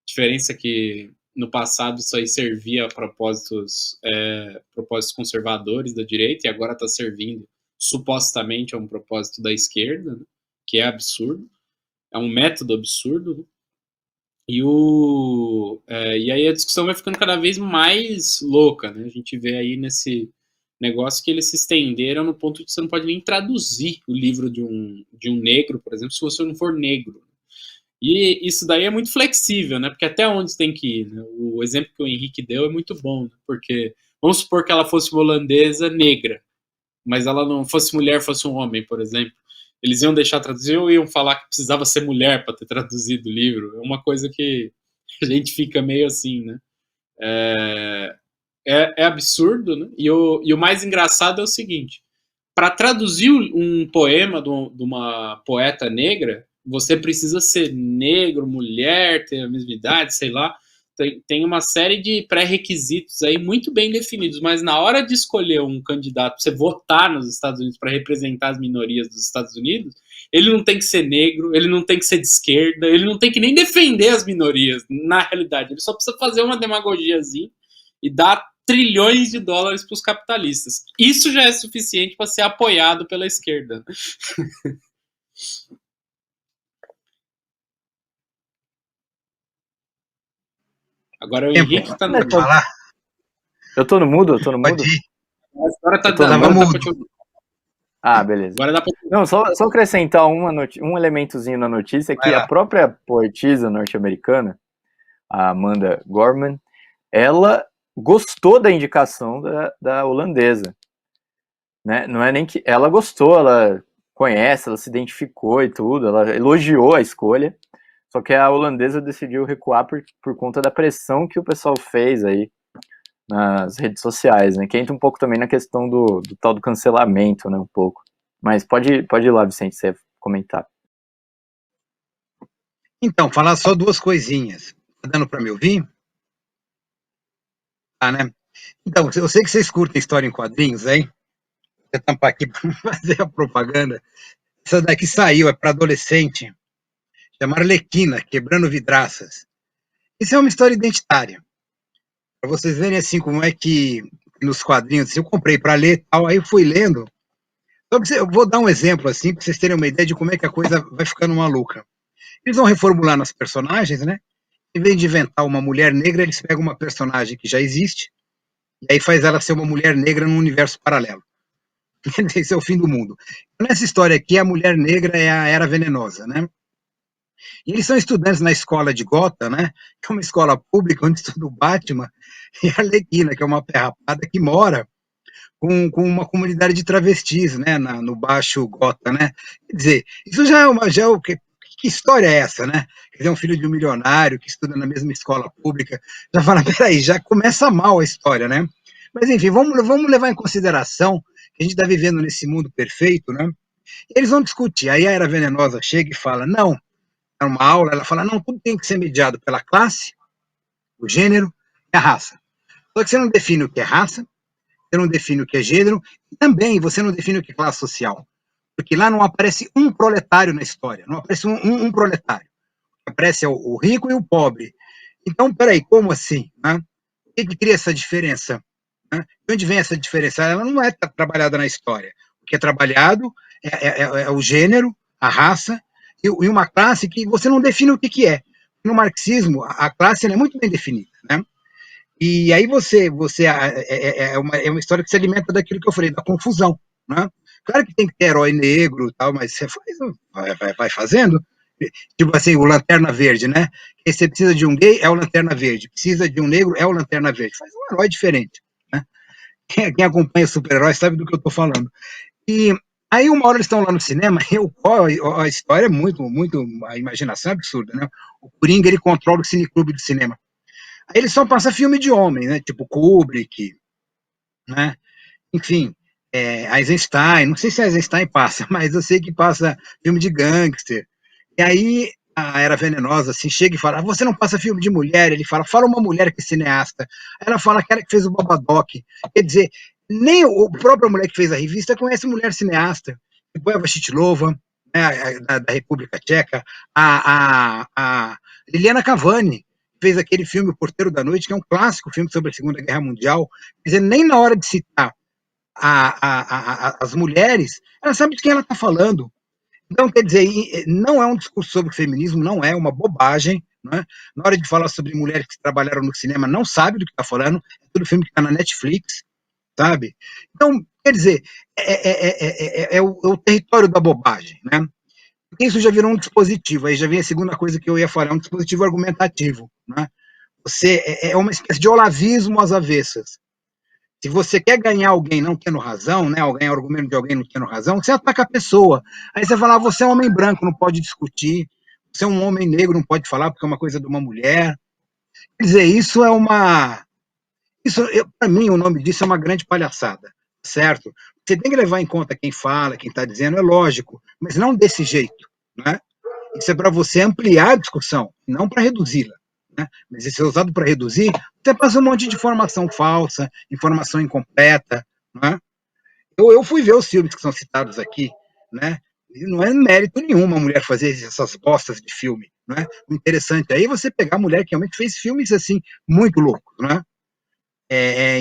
Speaker 3: Diferença que no passado isso aí servia a propósitos conservadores da direita e agora está servindo supostamente a um propósito da esquerda, né? Que é absurdo, é um método absurdo, né? E aí a discussão vai ficando cada vez mais louca, né? A gente vê aí nesse negócio que eles se estenderam no ponto de que você não pode nem traduzir o livro de um negro, por exemplo, se você não for negro. E isso daí é muito flexível, né? Porque até onde tem que ir, né? O exemplo que o Henrique deu é muito bom, né? Porque vamos supor que ela fosse uma holandesa negra, mas ela não fosse mulher, fosse um homem, por exemplo. Eles iam deixar traduzir ou iam falar que precisava ser mulher para ter traduzido o livro? É uma coisa que a gente fica meio assim, né? É absurdo, né? E o mais engraçado é o seguinte: para traduzir um poema de uma poeta negra, você precisa ser negro, mulher, ter a mesma idade, sei lá. Tem uma série de pré-requisitos aí muito bem definidos, mas na hora de escolher um candidato para você votar nos Estados Unidos para representar as minorias dos Estados Unidos, ele não tem que ser negro, ele não tem que ser de esquerda, ele não tem que nem defender as minorias, na realidade. Ele só precisa fazer uma demagogiazinha e dar trilhões de dólares para os capitalistas. Isso já é suficiente para ser apoiado pela esquerda. Agora o Henrique está no
Speaker 2: mudo. Falar?
Speaker 1: Eu tô no mudo?
Speaker 2: Pode ir.
Speaker 3: Agora tá dando mudo.
Speaker 1: Beleza.
Speaker 3: Agora dá pra...
Speaker 1: Não, só acrescentar um elementozinho na notícia, que a própria poetisa norte-americana, a Amanda Gorman, ela gostou da indicação da holandesa, né? Não é nem que ela gostou, ela conhece, ela se identificou e tudo, ela elogiou a escolha, só que a holandesa decidiu recuar por conta da pressão que o pessoal fez aí nas redes sociais, né? Que entra um pouco também na questão do tal do cancelamento, né? Um pouco. Mas pode ir lá, Vicente, você comentar.
Speaker 2: Então, falar só duas coisinhas. Tá dando para me ouvir? Né? Então, eu sei que vocês curtem história em quadrinhos, hein? Vou tampar aqui para fazer a propaganda. Essa daqui saiu, é para adolescente. Chama Arlequina, Quebrando Vidraças. Isso é uma história identitária. Para vocês verem assim como é que nos quadrinhos, assim, eu comprei para ler tal, aí eu fui lendo. Eu vou dar um exemplo assim, para vocês terem uma ideia de como é que a coisa vai ficando maluca. Eles vão reformulando as personagens, né? Em vez de inventar uma mulher negra, eles pegam uma personagem que já existe e aí faz ela ser uma mulher negra num universo paralelo. Esse é o fim do mundo. Nessa história aqui, a mulher negra é a Era Venenosa, né? E eles são estudantes na escola de Gotham, né? Que é uma escola pública onde estuda o Batman e a Arlequina, que é uma perrapada que mora com uma comunidade de travestis, né? No Baixo Gotham, né? Quer dizer, isso já é que história é essa, né? Quer dizer, um filho de um milionário que estuda na mesma escola pública, já fala, peraí, já começa mal a história, né? Mas enfim, vamos levar em consideração que a gente está vivendo nesse mundo perfeito, né? Eles vão discutir, aí a Era Venenosa chega e fala, não, é uma aula, ela fala, não, tudo tem que ser mediado pela classe, o gênero e a raça. Só que você não define o que é raça, você não define o que é gênero, e também você não define o que é classe social. Porque lá não aparece um proletário na história, não aparece um proletário. Aparece o rico e o pobre. Então, peraí, como assim? Né? O que cria essa diferença? Né? De onde vem essa diferença? Ela não é trabalhada na história. O que é trabalhado é o gênero, a raça e uma classe que você não define o que é. No marxismo, a classe é muito bem definida, né? E aí é uma história que se alimenta daquilo que eu falei, da confusão, né? Claro que tem que ter herói negro e tal, mas você vai fazendo. Tipo assim, o Lanterna Verde, né? Você precisa de um gay, é o Lanterna Verde. Precisa de um negro, é o Lanterna Verde. Faz um herói diferente, né? Quem acompanha super-heróis sabe do que eu tô falando. E aí uma hora eles estão lá no cinema, a história é muito, a imaginação é absurda, né? O Coringa, ele controla o cineclube do cinema. Aí ele só passa filme de homem, né? Tipo Kubrick, né? Enfim, Eisenstein, não sei se Eisenstein passa, mas eu sei que passa filme de gangster. E aí a Era Venenosa assim, chega e fala: você não passa filme de mulher? Ele fala uma mulher que é cineasta. Aí ela fala aquela que fez o Babadoc. Quer dizer, nem a própria mulher que fez a revista conhece mulher cineasta. Tipo Eva Chitlova, né, da República Tcheca, a Liliana Cavani fez aquele filme O Porteiro da Noite, que é um clássico filme sobre a Segunda Guerra Mundial. Quer dizer, nem na hora de citar as mulheres, ela sabe de quem ela está falando. Então, quer dizer, não é um discurso sobre feminismo, não é uma bobagem. Né? Na hora de falar sobre mulheres que trabalharam no cinema, não sabe do que está falando, é tudo filme que está na Netflix, sabe? Então, quer dizer, é o território da bobagem, né? Porque isso já virou um dispositivo, aí já vem a segunda coisa que eu ia falar, é um dispositivo argumentativo, né? É uma espécie de olavismo às avessas. Se você quer ganhar alguém não tendo razão, né, alguém argumento de alguém não tendo razão, você ataca a pessoa. Aí você fala, você é um homem branco, não pode discutir. Você é um homem negro, não pode falar porque é uma coisa de uma mulher. Quer dizer, isso é uma... Para mim, o nome disso é uma grande palhaçada, certo? Você tem que levar em conta quem fala, quem está dizendo, é lógico, mas não desse jeito, né? Isso é para você ampliar a discussão, não para reduzi-la. Né? Mas isso é usado para reduzir, você passa um monte de informação falsa, informação incompleta. Né? Eu fui ver os filmes que são citados aqui, né? E não é mérito nenhum uma mulher fazer essas bostas de filme. Né? O interessante aí é você pegar a mulher que realmente fez filmes assim, muito loucos. Né?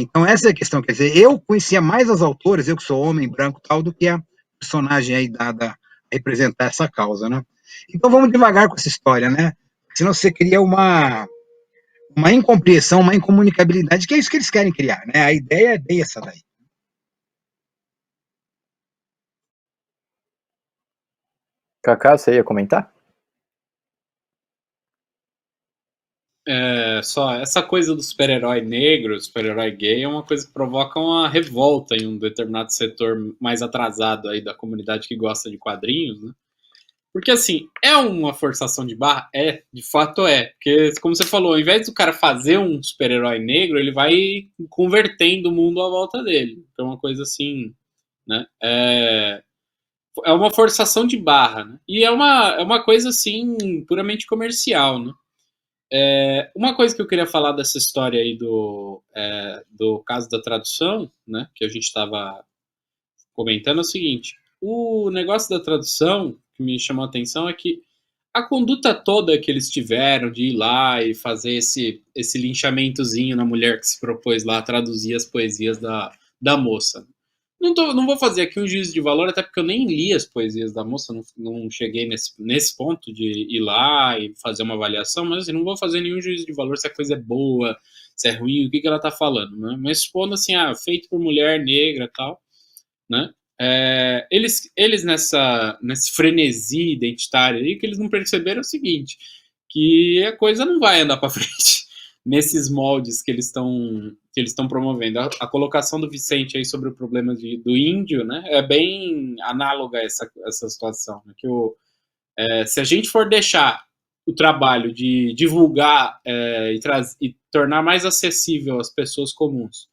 Speaker 2: Então, essa é a questão. Quer dizer, eu conhecia mais as autoras, eu que sou homem, branco tal, do que a personagem aí dada a representar essa causa. Né? Então, vamos devagar com essa história, né? Senão você cria uma incompreensão, uma incomunicabilidade, que é isso que eles querem criar, né? A ideia é bem essa daí.
Speaker 1: Kaká, você ia comentar?
Speaker 3: Só essa coisa do super-herói negro, super-herói gay, é uma coisa que provoca uma revolta em um determinado setor mais atrasado aí da comunidade que gosta de quadrinhos, né? Porque, assim, é uma forçação de barra? De fato é. Porque, como você falou, ao invés do cara fazer um super-herói negro, ele vai convertendo o mundo à volta dele. Então, uma coisa assim, né? É uma forçação de barra, né? E é uma coisa, assim, puramente comercial, né? Uma coisa que eu queria falar dessa história aí do caso da tradução, né? Que a gente estava comentando é o seguinte: o negócio da tradução que me chamou a atenção é que a conduta toda que eles tiveram de ir lá e fazer esse linchamentozinho na mulher que se propôs lá a traduzir as poesias da moça. Não vou fazer aqui um juízo de valor, até porque eu nem li as poesias da moça, não cheguei nesse ponto de ir lá e fazer uma avaliação, mas assim, não vou fazer nenhum juízo de valor se a coisa é boa, se é ruim, o que ela está falando. Né? Mas supondo assim, feito por mulher negra e tal, né? Eles nesse frenesi identitário aí, que eles não perceberam o seguinte, que a coisa não vai andar para frente nesses moldes que eles estão promovendo. A colocação do Vicente aí sobre o problema do índio, né, é bem análoga a essa situação, né, que se a gente for deixar o trabalho de divulgar e tornar mais acessível às pessoas comuns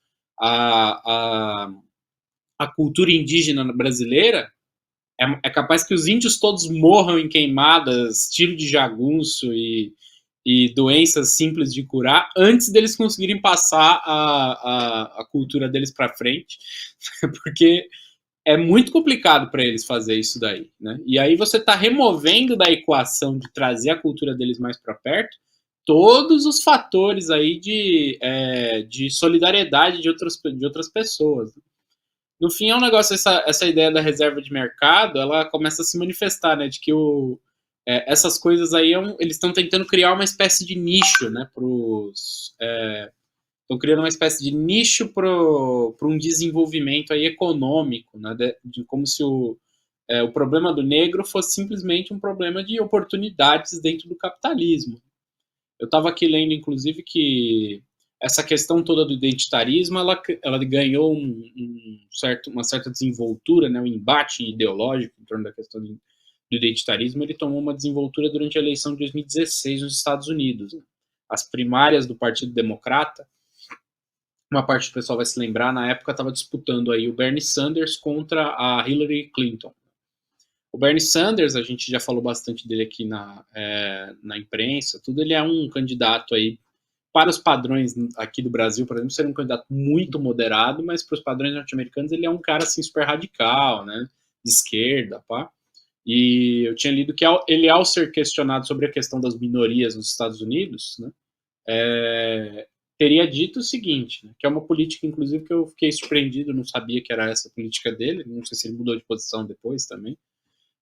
Speaker 3: a cultura indígena brasileira, é capaz que os índios todos morram em queimadas, tiro de jagunço e doenças simples de curar antes deles conseguirem passar a cultura deles para frente, porque é muito complicado para eles fazer isso daí, né? E aí você está removendo da equação de trazer a cultura deles mais para perto todos os fatores aí de solidariedade de outras pessoas. No fim, é um negócio, essa ideia da reserva de mercado, ela começa a se manifestar, né, de que essas coisas aí, eles estão tentando criar uma espécie de nicho, né, estão criando uma espécie de nicho para um desenvolvimento aí econômico, né, como se o problema do negro fosse simplesmente um problema de oportunidades dentro do capitalismo. Eu estava aqui lendo, inclusive, que essa questão toda do identitarismo, ela ganhou uma certa desenvoltura, né, um embate ideológico em torno da questão do identitarismo, ele tomou uma desenvoltura durante a eleição de 2016 nos Estados Unidos. As primárias do Partido Democrata, uma parte do pessoal vai se lembrar, na época estava disputando aí o Bernie Sanders contra a Hillary Clinton. O Bernie Sanders, a gente já falou bastante dele aqui na imprensa, tudo, ele é um candidato aí, para os padrões aqui do Brasil, por exemplo, seria um candidato muito moderado, mas para os padrões norte-americanos ele é um cara assim super radical, né, de esquerda, pá. E eu tinha lido que ele, ao ser questionado sobre a questão das minorias nos Estados Unidos, né, teria dito o seguinte, né, que é uma política, inclusive, que eu fiquei surpreendido, não sabia que era essa a política dele, não sei se ele mudou de posição depois também,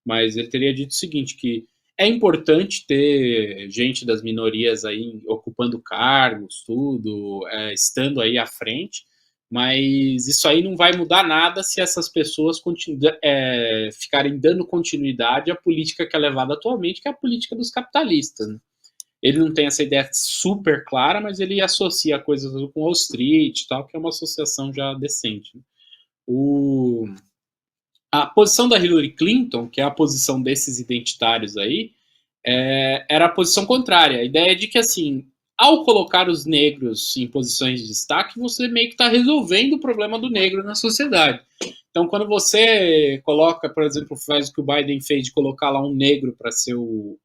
Speaker 3: mas ele teria dito o seguinte, que é importante ter gente das minorias aí ocupando cargos, tudo, estando aí à frente, mas isso aí não vai mudar nada se essas pessoas ficarem dando continuidade à política que é levada atualmente, que é a política dos capitalistas, né? Ele não tem essa ideia super clara, mas ele associa coisas com Wall Street e tal, que é uma associação já decente, né? A posição da Hillary Clinton, que é a posição desses identitários aí, era a posição contrária. A ideia é de que, assim, ao colocar os negros em posições de destaque, você meio que está resolvendo o problema do negro na sociedade. Então, quando você coloca, por exemplo, faz o que o Biden fez de colocar lá um negro para ser o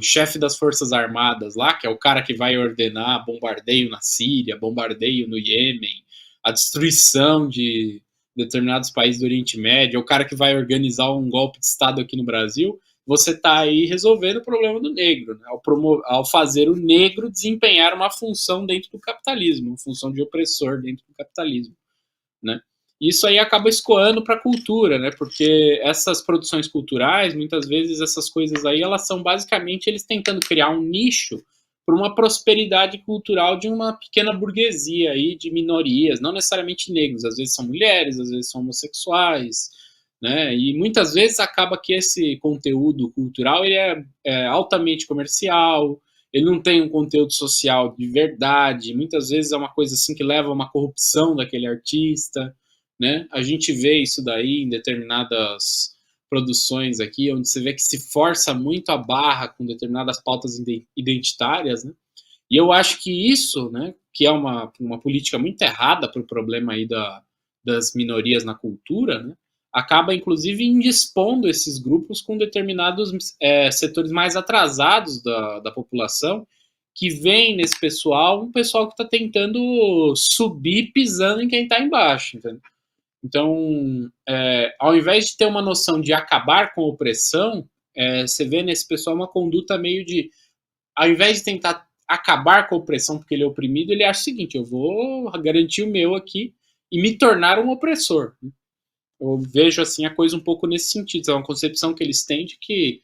Speaker 3: chefe das Forças Armadas lá, que é o cara que vai ordenar bombardeio na Síria, bombardeio no Iêmen, a destruição de determinados países do Oriente Médio, é o cara que vai organizar um golpe de Estado aqui no Brasil, você está aí resolvendo o problema do negro, né? Ao fazer o negro desempenhar uma função dentro do capitalismo, uma função de opressor dentro do capitalismo, né? Isso aí acaba escoando para a cultura, né? Porque essas produções culturais, muitas vezes essas coisas aí, elas são basicamente eles tentando criar um nicho para uma prosperidade cultural de uma pequena burguesia aí, de minorias, não necessariamente negros, às vezes são mulheres, às vezes são homossexuais, né? E muitas vezes acaba que esse conteúdo cultural ele é altamente comercial, ele não tem um conteúdo social de verdade, muitas vezes é uma coisa assim que leva a uma corrupção daquele artista, né? A gente vê isso daí em determinadas produções aqui, onde você vê que se força muito a barra com determinadas pautas identitárias, né? E eu acho que isso, né, que é uma política muito errada para o problema aí das minorias na cultura, né, acaba inclusive indispondo esses grupos com determinados setores mais atrasados da população, que vem nesse pessoal, um pessoal que está tentando subir pisando em quem está embaixo, entendeu? Então, ao invés de ter uma noção de acabar com a opressão, você vê nesse pessoal uma conduta meio de, ao invés de tentar acabar com a opressão porque ele é oprimido, ele acha o seguinte, eu vou garantir o meu aqui e me tornar um opressor. Eu vejo assim a coisa um pouco nesse sentido, é uma concepção que eles têm de que,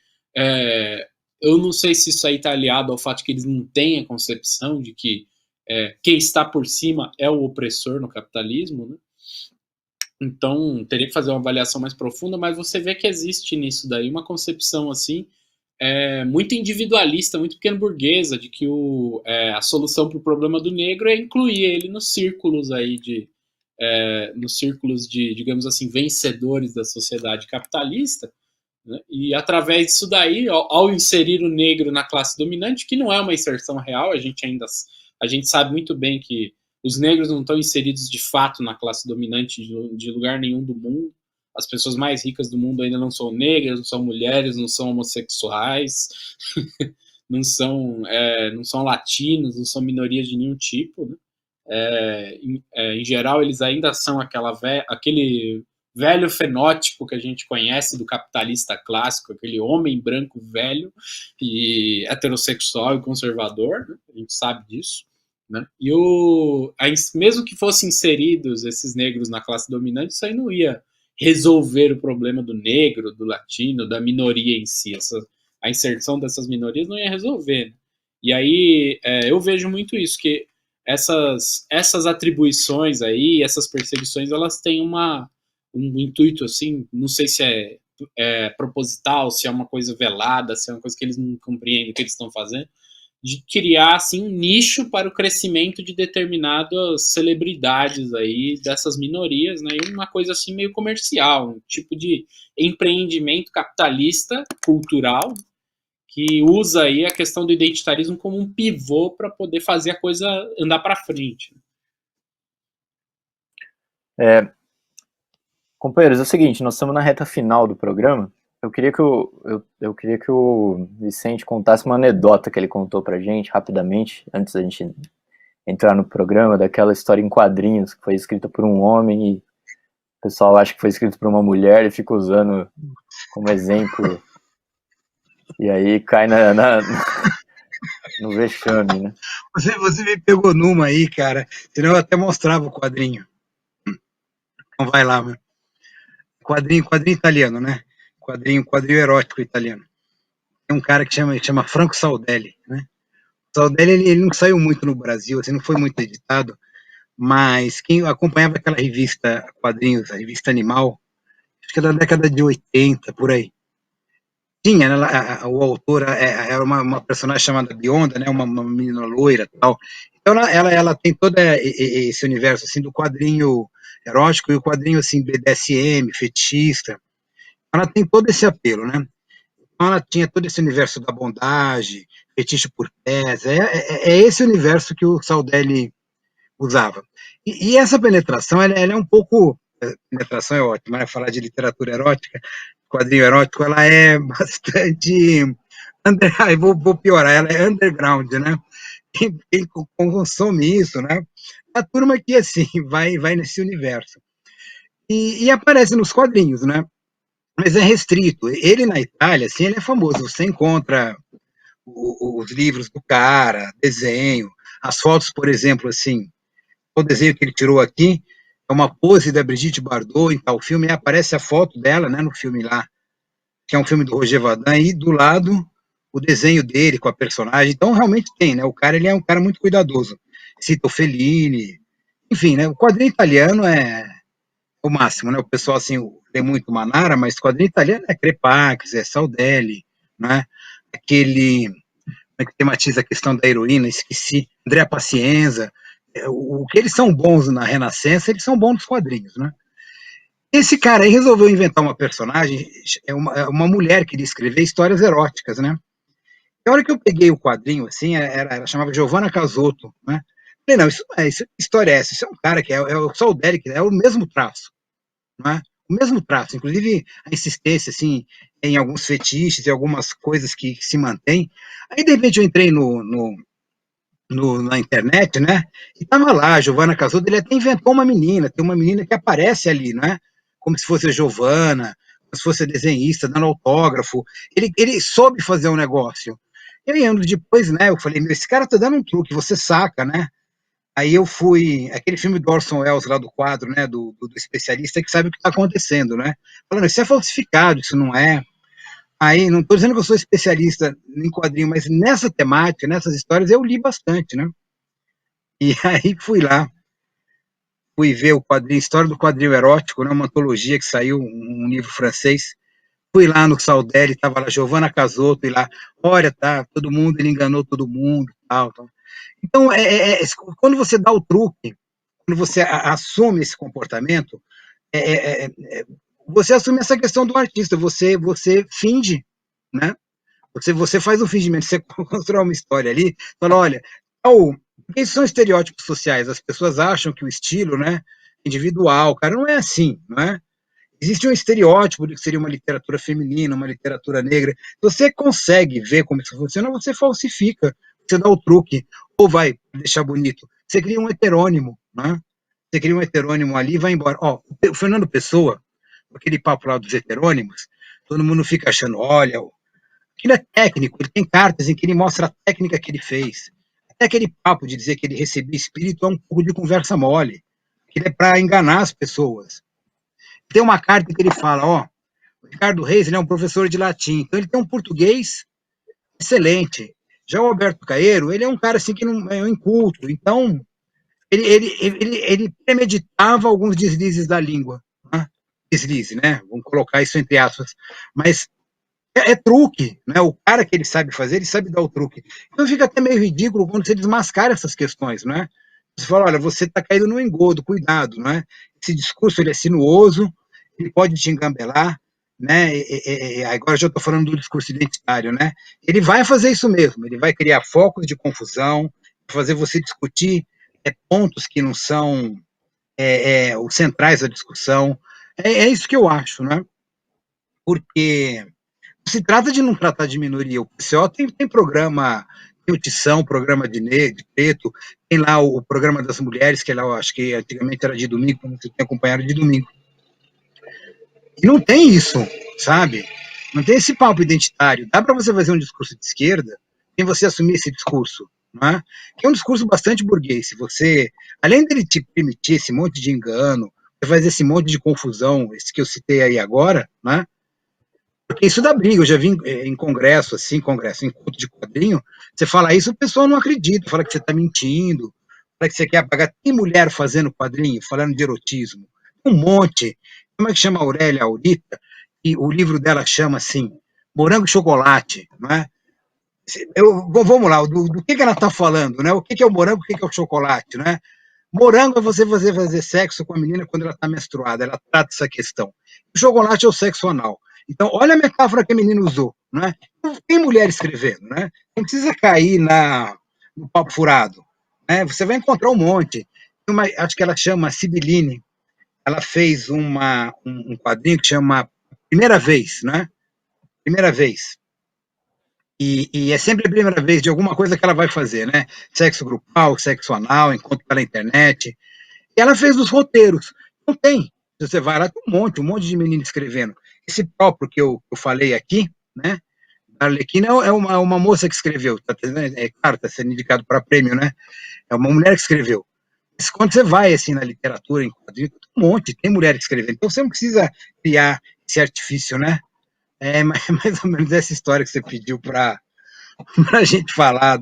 Speaker 3: eu não sei se isso aí está aliado ao fato de que eles não têm a concepção de que quem está por cima é o opressor no capitalismo, né? Então, teria que fazer uma avaliação mais profunda, mas você vê que existe nisso daí uma concepção assim, muito individualista, muito pequeno burguesa, de que a solução para o problema do negro é incluir ele nos círculos aí digamos assim, vencedores da sociedade capitalista, né? E através disso daí, ao inserir o negro na classe dominante, que não é uma inserção real, a gente sabe muito bem que os negros não estão inseridos de fato na classe dominante de lugar nenhum do mundo. As pessoas mais ricas do mundo ainda não são negras, não são mulheres, não são homossexuais, não são latinos, não são minorias de nenhum tipo, né? Em geral, eles ainda são aquele velho fenótipo que a gente conhece do capitalista clássico, aquele homem branco velho e heterossexual e conservador, né? A gente sabe disso. Né? E mesmo que fossem inseridos esses negros na classe dominante, isso aí não ia resolver o problema do negro, do latino, da minoria em si. A inserção dessas minorias não ia resolver. Né? E aí eu vejo muito isso, que essas atribuições aí, essas perseguições, elas têm um intuito, assim, não sei se é proposital, se é uma coisa velada, se é uma coisa que eles não compreendem o que eles estão fazendo, de criar, assim, um nicho para o crescimento de determinadas celebridades aí, dessas minorias, né, e uma coisa, assim, meio comercial, um tipo de empreendimento capitalista, cultural, que usa aí a questão do identitarismo como um pivô para poder fazer a coisa andar para frente.
Speaker 1: Companheiros, é o seguinte, nós estamos na reta final do programa. Eu queria que o Vicente contasse uma anedota que ele contou pra gente, rapidamente, antes da gente entrar no programa, daquela história em quadrinhos que foi escrita por um homem e o pessoal acha que foi escrito por uma mulher e fica usando como exemplo. E aí cai no vexame, né?
Speaker 2: Você me pegou numa aí, cara. Senão eu até mostrava o quadrinho. Então vai lá, mano. Quadrinho italiano, né? Quadrinho erótico italiano. Tem um cara que chama Franco Saldelli, né? O Saldelli, ele não saiu muito no Brasil, assim, não foi muito editado, mas quem acompanhava aquela revista Quadrinhos, a revista Animal, acho que é da década de 80, por aí. Tinha, né, o autor era uma personagem chamada Bionda, né, uma menina loira e tal. Então ela tem todo esse universo assim, do quadrinho erótico e o quadrinho assim, BDSM, fetichista. Ela tem todo esse apelo, né? Então ela tinha todo esse universo da bondade, fetiche por pés. É esse universo que o Saldelli usava. E essa penetração, ela é um pouco. Penetração é ótima, né? Falar de literatura erótica, quadrinho erótico, ela é bastante. Vou piorar, ela é underground, né? Quem consome isso, né? A turma que, assim, vai nesse universo. E aparece nos quadrinhos, né? Mas é restrito. Ele na Itália, assim, ele é famoso. Você encontra os livros do cara, desenho, as fotos, por exemplo, assim, o desenho que ele tirou aqui é uma pose da Brigitte Bardot em tal filme, e aparece a foto dela, né, no filme lá, que é um filme do Roger Vadim, e do lado o desenho dele com a personagem. Então realmente tem, né? O cara, ele é um cara muito cuidadoso. Cita o Fellini, enfim, né? O quadrinho italiano é o máximo, né? O pessoal assim tem muito Manara, mas o quadrinho italiano é Crepax, é Saldelli, né? Aquele que tematiza a questão da heroína, esqueci, Andrea Pacienza. O que eles são bons na Renascença, eles são bons nos quadrinhos, né? Esse cara aí resolveu inventar uma personagem, uma mulher que iria escrever histórias eróticas, né? E a hora que eu peguei o quadrinho, assim, ela chamava Giovanna Casotto, né? Falei, não, isso não é, isso, que história é essa? Isso é um cara que é o Saldelli, que é o mesmo traço, não é? O mesmo traço, inclusive a insistência, assim, em alguns fetiches e algumas coisas que se mantêm. Aí, de repente, eu entrei na internet, né? E tava lá, a Giovanna Casotto, ele até inventou uma menina, tem uma menina que aparece ali, não é? Como se fosse a Giovanna, como se fosse a desenhista, dando autógrafo. Ele soube fazer um negócio. E aí, anos depois, né, eu falei, meu, esse cara tá dando um truque, você saca, né? Aí eu fui, aquele filme do Orson Welles lá do quadro, né, do especialista que sabe o que está acontecendo, né? Falando, isso é falsificado, isso não é. Aí, não estou dizendo que eu sou especialista em quadrinho, mas nessa temática, nessas histórias, eu li bastante, né? E aí fui lá, fui ver o quadrinho, História do Quadrinho Erótico, né, uma antologia que saiu, um livro francês. Fui lá no Saldelli, estava lá Giovanna Casotto, e lá, olha, tá, todo mundo, ele enganou todo mundo, tal, tal. Então, quando você dá o truque, quando você assume esse comportamento, você assume essa questão do artista, você finge, né? Você faz um fingimento, você constrói uma história ali, fala, olha, esses são estereótipos sociais, as pessoas acham que o estilo, né, individual, cara, não é assim, não é? Existe um estereótipo de que seria uma literatura feminina, uma literatura negra. Se você consegue ver como isso funciona, você falsifica, você dá o truque, ou vai deixar bonito, você cria um heterônimo, né? Você cria um heterônimo ali e vai embora. Ó, o Fernando Pessoa, aquele papo lá dos heterônimos, todo mundo fica achando, olha, aquilo é técnico, ele tem cartas em que ele mostra a técnica que ele fez. Até aquele papo de dizer que ele recebia espírito é um pouco de conversa mole, que ele é para enganar as pessoas. Tem uma carta que ele fala, ó, o Ricardo Reis, ele é um professor de latim, então ele tem um português excelente. Já o Alberto Caeiro, ele é um cara assim que não é um inculto, então ele premeditava alguns deslizes da língua, né? Deslize, né? Vamos colocar isso entre aspas, mas é truque, né? O cara que ele sabe fazer, ele sabe dar o truque. Então fica até meio ridículo quando você desmascara essas questões, né? Você fala, olha, você está caindo no engodo, cuidado, né? Esse discurso ele é sinuoso, ele pode te engambelar, né? Agora já estou falando do discurso identitário, né? Ele vai fazer isso mesmo, ele vai criar focos de confusão, fazer você discutir pontos que não são os centrais da discussão. É isso que eu acho, né? Porque se trata de não tratar de minoria. O PCO tem programa, tem o Tição, programa de negro, de preto, tem lá o programa das mulheres, que lá, acho que antigamente era de domingo, como você tem acompanhado de domingo. E não tem isso, sabe? Não tem esse papo identitário. Dá para você fazer um discurso de esquerda sem você assumir esse discurso, não é? Que é um discurso bastante burguês. Se você, além dele te permitir esse monte de engano, fazer esse monte de confusão, esse que eu citei aí agora, né? Porque isso dá briga, eu já vi em congresso, em culto de quadrinho, você fala isso, o pessoal não acredita, fala que você está mentindo, fala que você quer apagar. Tem mulher fazendo quadrinho, falando de erotismo, um monte. Como é que chama a Aurélia Aurita? E o livro dela chama assim, Morango e Chocolate, não é? Vamos lá, do que ela está falando, né? O que é o morango, o que é o chocolate, né? Morango é você fazer sexo com a menina quando ela está menstruada, ela trata essa questão. O chocolate é o sexo anal. Então, olha a metáfora que a menina usou, né? Tem mulher escrevendo, né? Não precisa cair no papo furado, né? Você vai encontrar um monte. Acho que ela chama Sibiline, ela fez um quadrinho que chama Primeira Vez, né? Primeira Vez. E é sempre a primeira vez de alguma coisa que ela vai fazer, né? Sexo grupal, sexo anal, encontro pela internet. E ela fez os roteiros. Não tem. Se você vai lá, tem um monte de menino escrevendo. Esse próprio que eu falei aqui, né? A Arlequina é uma moça que escreveu. Claro, está sendo indicado para prêmio, né? É uma mulher que escreveu. Mas quando você vai assim na literatura, em quadrinhos, tem um monte, tem mulher escrevendo. Então você não precisa criar esse artifício, né? É mais ou menos essa história que você pediu para a gente falar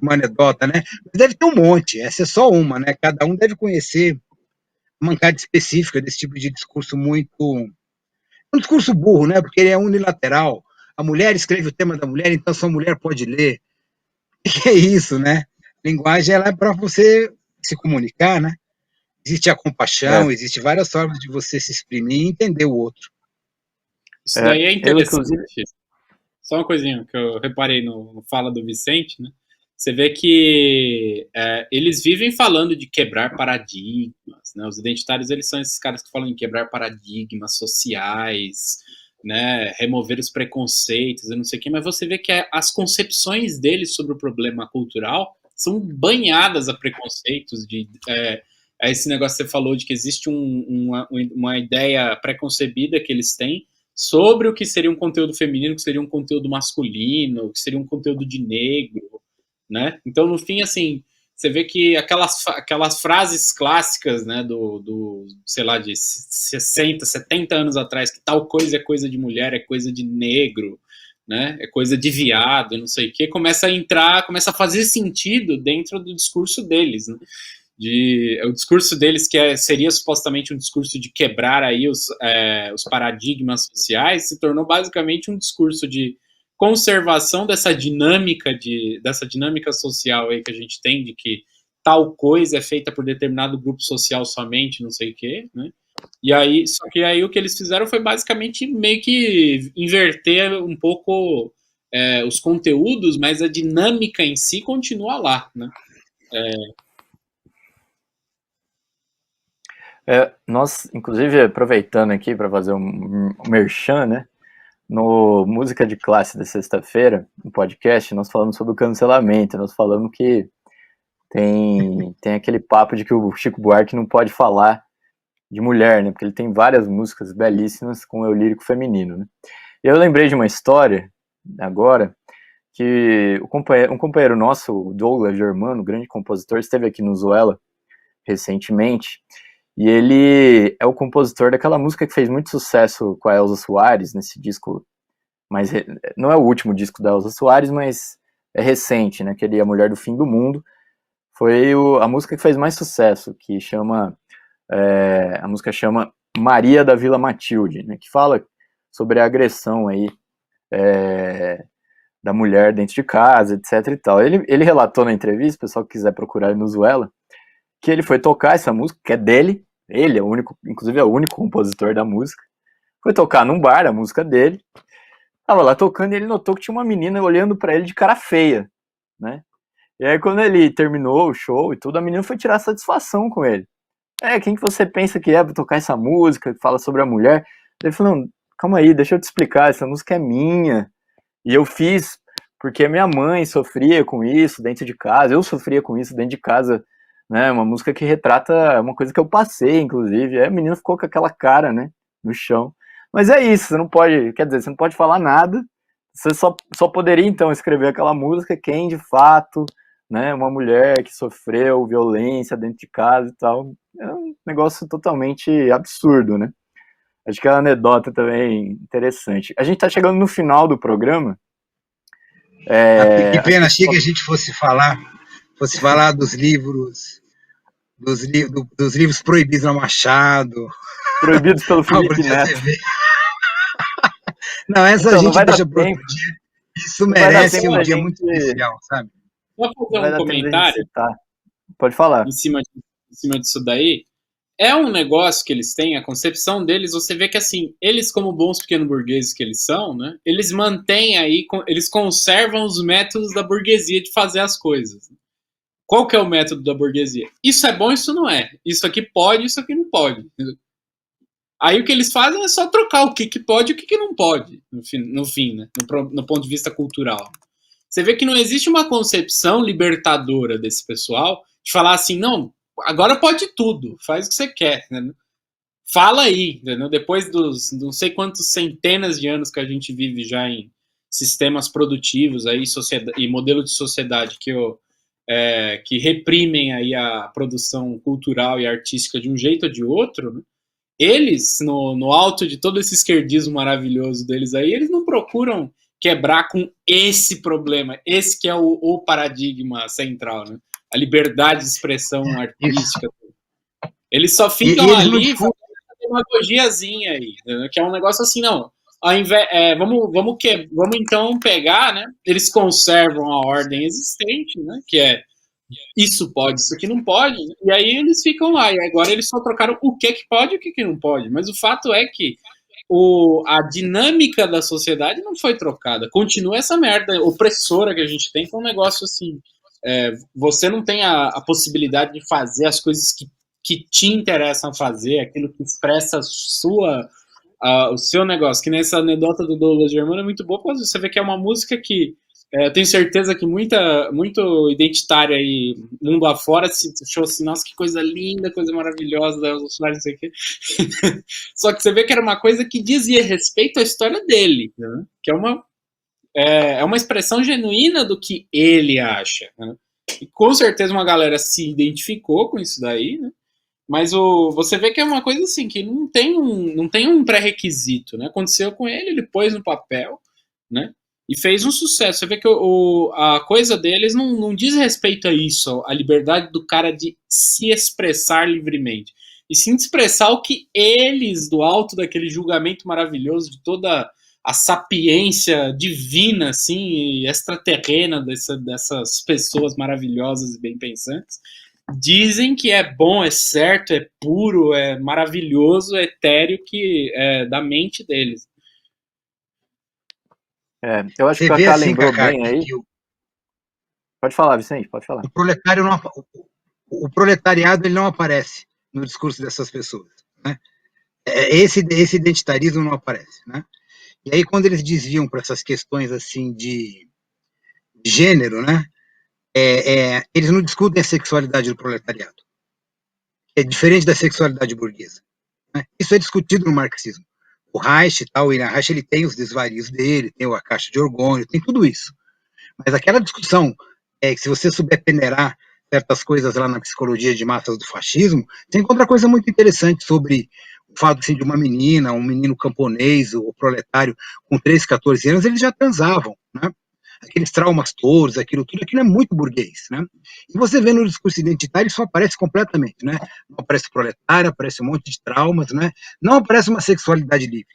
Speaker 2: uma anedota, né? Mas deve ter um monte, essa é só uma, né? Cada um deve conhecer uma mancada específica desse tipo de discurso muito. Um discurso burro, né? Porque ele é unilateral. A mulher escreve o tema da mulher, então só a mulher pode ler. Que é isso, né? Linguagem ela é para você se comunicar, né? Existe a compaixão, existe várias formas de você se exprimir e entender o outro.
Speaker 3: Isso daí é
Speaker 1: Eu,
Speaker 3: interessante.
Speaker 1: inclusive,
Speaker 3: Só uma coisinha que eu reparei no fala do Vicente, né? Você vê que eles vivem falando de quebrar paradigmas, né? Os identitários, eles são esses caras que falam em quebrar paradigmas sociais, né? Remover os preconceitos e não sei o quê, mas você vê que as concepções deles sobre o problema cultural são banhadas a preconceitos, esse negócio que você falou de que existe uma ideia preconcebida que eles têm sobre o que seria um conteúdo feminino, o que seria um conteúdo masculino, o que seria um conteúdo de negro, né? Então, no fim, assim, você vê que aquelas frases clássicas, né, sei lá, de 60, 70 anos atrás, que tal coisa é coisa de mulher, é coisa de negro, né, é coisa de viado, não sei o quê, começa a fazer sentido dentro do discurso deles, né? O discurso deles, que seria supostamente um discurso de quebrar aí os paradigmas sociais, se tornou basicamente um discurso de conservação dessa dinâmica social aí que a gente tem, de que tal coisa é feita por determinado grupo social somente, não sei o quê, né? E aí, só que aí o que eles fizeram foi basicamente meio que inverter um pouco os conteúdos, mas a dinâmica em si continua lá, né?
Speaker 1: Nós, inclusive, aproveitando aqui para fazer um merchan, né? No Música de Classe da sexta-feira, no podcast, nós falamos sobre o cancelamento. Nós falamos que tem aquele papo de que o Chico Buarque não pode falar de mulher, né? Porque ele tem várias músicas belíssimas com eu lírico feminino, né? E eu lembrei de uma história agora que um companheiro nosso, o Douglas Germano, grande compositor, esteve aqui no Zoela recentemente, e ele é o compositor daquela música que fez muito sucesso com a Elza Soares, nesse disco, mas não é o último disco da Elza Soares, mas é recente, né, aquele A Mulher do Fim do Mundo, foi a música que fez mais sucesso, que chama, a música chama Maria da Vila Matilde, né, que fala sobre a agressão aí, da mulher dentro de casa, etc e tal. Ele relatou na entrevista, o pessoal que quiser procurar no Zuela, que ele foi tocar essa música, que é dele, ele é o único, inclusive é o único compositor da música, foi tocar num bar a música dele, tava lá tocando e ele notou que tinha uma menina olhando pra ele de cara feia, né? E aí quando ele terminou o show e tudo, a menina foi tirar satisfação com ele. Quem que você pensa que é pra tocar essa música, que fala sobre a mulher? Ele falou, não, calma aí, deixa eu te explicar, essa música é minha, e eu fiz porque minha mãe sofria com isso dentro de casa, eu sofria com isso dentro de casa, né? Uma música que retrata uma coisa que eu passei, inclusive. Aí a menina ficou com aquela cara, né? No chão. Mas é isso, você não pode, quer dizer, você não pode falar nada, você só poderia então escrever aquela música quem de fato, né? Uma mulher que sofreu violência dentro de casa e tal. É um negócio totalmente absurdo, né? Acho que é uma anedota também interessante. A gente tá chegando no final do programa.
Speaker 2: Que pena, achei que a gente fosse falar dos livros, dos livros proibidos ao Machado.
Speaker 1: Proibidos pelo Felipe Neto.
Speaker 2: Não, essa então, a gente deixa para outro dia. Isso merece um dia muito especial, sabe?
Speaker 3: Vou fazer um comentário.
Speaker 1: Pode falar.
Speaker 3: Em cima disso daí. É um negócio que eles têm, a concepção deles, você vê que assim, eles como bons pequenos burgueses que eles são, né, eles mantêm aí, eles conservam os métodos da burguesia de fazer as coisas. Qual que é o método da burguesia? Isso é bom, isso não é. Isso aqui pode, isso aqui não pode. Aí o que eles fazem é só trocar o que pode e o que não pode, no fim, né, no ponto de vista cultural. Você vê que não existe uma concepção libertadora desse pessoal de falar assim, não, agora pode tudo, faz o que você quer, né? Fala aí, entendeu? Depois dos não sei quantos centenas de anos que a gente vive já em sistemas produtivos aí, e modelo de sociedade que reprimem aí a produção cultural e artística de um jeito ou de outro, né? Eles, no alto de todo esse esquerdismo maravilhoso deles aí, eles não procuram quebrar com esse problema, esse que é o paradigma central, né? A liberdade de expressão artística. Eles só ficam ali fazendo uma demagogiazinha aí, né? Que é um negócio assim, não. Ao invés, vamos então pegar, né? Eles conservam a ordem existente, né? Que é isso pode, isso aqui não pode, e aí eles ficam lá, e agora eles só trocaram o que pode e o que não pode, mas o fato é que a dinâmica da sociedade não foi trocada, continua essa merda opressora que a gente tem, que é um negócio assim, você não tem a possibilidade de fazer as coisas que te interessam fazer, aquilo que expressa o seu negócio, que nessa anedota do Douglas Germano é muito boa, porque você vê que é uma música que eu tenho certeza que muito identitária aí, mundo afora, se achou assim, nossa, que coisa linda, coisa maravilhosa, da Soares, não sei o quê. Só que você vê que era uma coisa que dizia respeito à história dele, né? Que é uma expressão genuína do que ele acha, né? E com certeza uma galera se identificou com isso daí, né? Mas você vê que é uma coisa assim, que não tem um pré-requisito, né? Aconteceu com ele pôs no papel, né? E fez um sucesso. Você vê que a coisa deles não diz respeito a isso, a liberdade do cara de se expressar livremente. E sim de expressar o que eles, do alto daquele julgamento maravilhoso, de toda a sapiência divina, assim, extraterrena dessas pessoas maravilhosas e bem pensantes, dizem que é bom, é certo, é puro, é maravilhoso, é etéreo, que é da mente deles.
Speaker 1: Eu acho que o Kaká lembrou bem aí. Pode falar, Vicente, pode falar.
Speaker 2: O proletariado ele não aparece no discurso dessas pessoas, né? Esse identitarismo não aparece, né? E aí quando eles desviam para essas questões assim de gênero, né? Eles não discutem a sexualidade do proletariado. É diferente da sexualidade burguesa, né? Isso é discutido no marxismo. O Reich, tal, o William Reich, ele tem os desvarios dele, tem a caixa de orgônio, tem tudo isso. Mas aquela discussão é que se você souber peneirar certas coisas lá na psicologia de massas do fascismo, você encontra coisa muito interessante sobre o fato assim, de uma menina, um menino camponês, o proletário, com 13, 14 anos, eles já transavam, né? Aqueles traumas todos, aquilo tudo, aquilo é muito burguês, né? E você vê no discurso identitário, isso aparece completamente, né? Não aparece o proletário, aparece um monte de traumas, né? Não aparece uma sexualidade livre.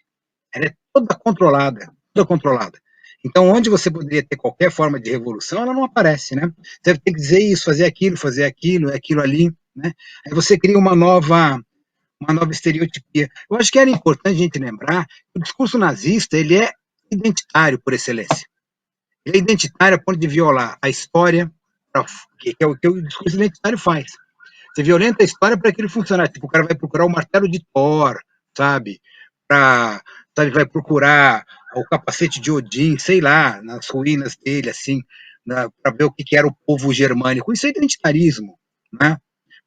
Speaker 2: Ela é toda controlada, toda controlada. Então, onde você poderia ter qualquer forma de revolução, ela não aparece, né? Você tem que dizer isso, fazer aquilo, aquilo ali, né? Aí você cria uma nova estereotipia. Eu acho que era importante a gente lembrar que o discurso nazista, ele é identitário por excelência. Ele é identitário a ponto de violar a história, que é o que o discurso identitário faz. Você violenta a história para aquilo funcionar. Tipo, o cara vai procurar o martelo de Thor, sabe? Sabe, vai procurar o capacete de Odin, sei lá, nas ruínas dele, assim, para ver o que era o povo germânico. Isso é identitarismo, né?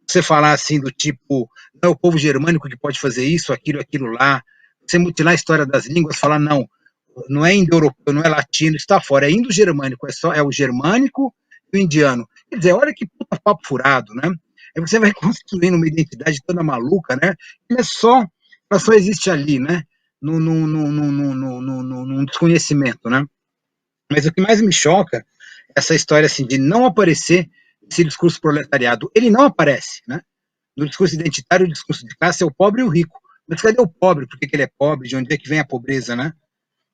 Speaker 2: Você falar assim do tipo, não é o povo germânico que pode fazer isso, aquilo lá. Você mutilar a história das línguas, falar não, não é indo-europeu, não é latino, está fora, é indo-germânico, é o germânico e o indiano. Quer dizer, olha que puta papo furado, né? Aí você vai construindo uma identidade toda maluca, né? Ela só existe ali, né? Num desconhecimento, né? Mas o que mais me choca é essa história assim de não aparecer esse discurso proletariado. Ele não aparece, né? No discurso identitário, o discurso de classe é o pobre e o rico. Mas cadê o pobre? Por que ele é pobre? De onde é que vem a pobreza, né?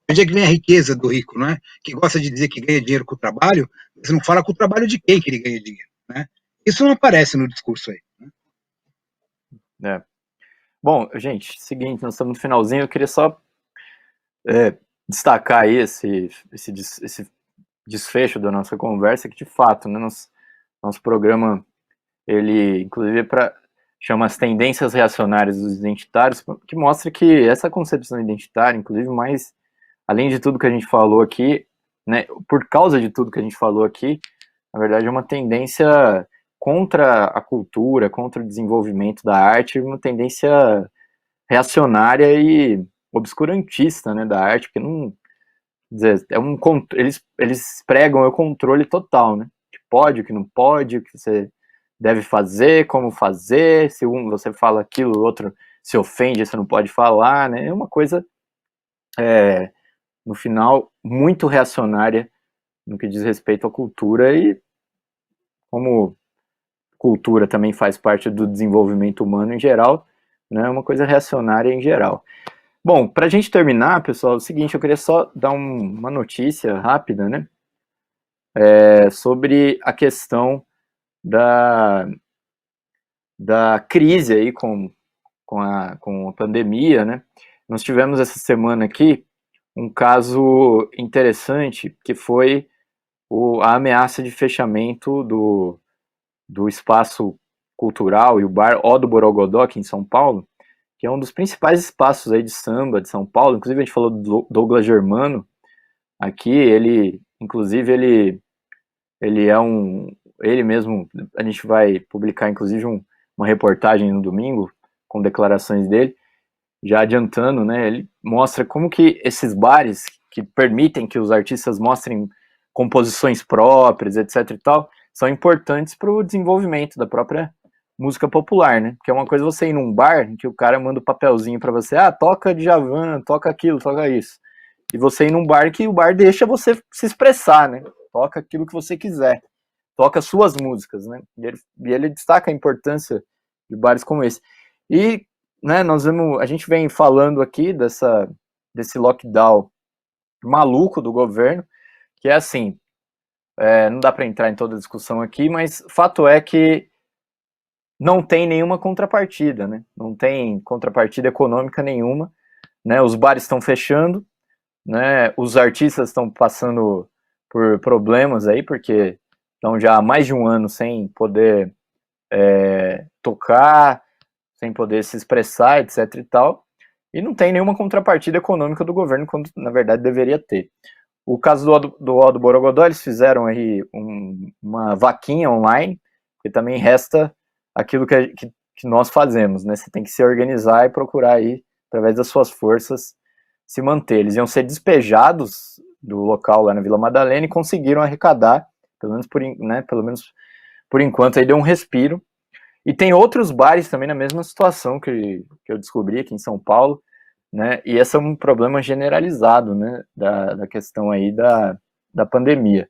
Speaker 2: De onde é que vem a riqueza do rico, né? Que gosta de dizer que ganha dinheiro com o trabalho, mas não fala com o trabalho de quem que ele ganha dinheiro, né? Isso não aparece no discurso aí.
Speaker 1: É. Bom, gente, seguinte, nós estamos no finalzinho, eu queria só destacar aí esse desfecho da nossa conversa, que de fato, né, nosso programa, ele, inclusive, chama as tendências reacionárias dos identitários, que mostra que essa concepção identitária, inclusive, mais, além de tudo que a gente falou aqui, né, por causa de tudo que a gente falou aqui, na verdade é uma tendência contra a cultura, contra o desenvolvimento da arte, uma tendência reacionária e obscurantista, né, da arte, porque não, dizer, eles pregam o controle total, né, que pode, o que não pode, o que você deve fazer, como fazer, se você fala aquilo, o outro se ofende, você não pode falar, né, é uma coisa, no final, muito reacionária no que diz respeito à cultura, e como cultura também faz parte do desenvolvimento humano em geral, né, é uma coisa reacionária em geral. Bom, para a gente terminar, pessoal, é o seguinte, eu queria só dar uma notícia rápida, né, sobre a questão da crise aí com a pandemia, né. Nós tivemos essa semana aqui um caso interessante, que foi a ameaça de fechamento do espaço cultural e o bar O do Borogodó, aqui em São Paulo, que é um dos principais espaços aí de samba de São Paulo. Inclusive a gente falou do Douglas Germano aqui, ele é ele mesmo, a gente vai publicar inclusive uma reportagem no domingo com declarações dele, já adiantando, né, ele mostra como que esses bares que permitem que os artistas mostrem composições próprias, etc e tal, são importantes para o desenvolvimento da própria música popular, né? Porque é uma coisa você ir num bar em que o cara manda um papelzinho para você, toca Djavan, toca aquilo, toca isso. E você ir num bar que o bar deixa você se expressar, né? Toca aquilo que você quiser. Toca suas músicas, né? E ele destaca a importância de bares como esse. E, né, a gente vem falando aqui desse lockdown maluco do governo, que é assim, não dá para entrar em toda a discussão aqui, mas fato é que não tem nenhuma contrapartida, né? Não tem contrapartida econômica nenhuma, né? Os bares estão fechando, né? Os artistas estão passando por problemas aí, porque estão já há mais de um ano sem poder tocar, sem poder se expressar, etc e tal, e não tem nenhuma contrapartida econômica do governo, quando na verdade deveria ter. O caso do O do Borogodó, eles fizeram aí uma vaquinha online, que também resta aquilo que que nós fazemos, né? Você tem que se organizar e procurar aí, através das suas forças, se manter. Eles iam ser despejados do local lá na Vila Madalena e conseguiram arrecadar, pelo menos por enquanto, aí deu um respiro. E tem outros bares também na mesma situação que eu descobri aqui em São Paulo, né? E esse é um problema generalizado, né? Da questão aí da pandemia.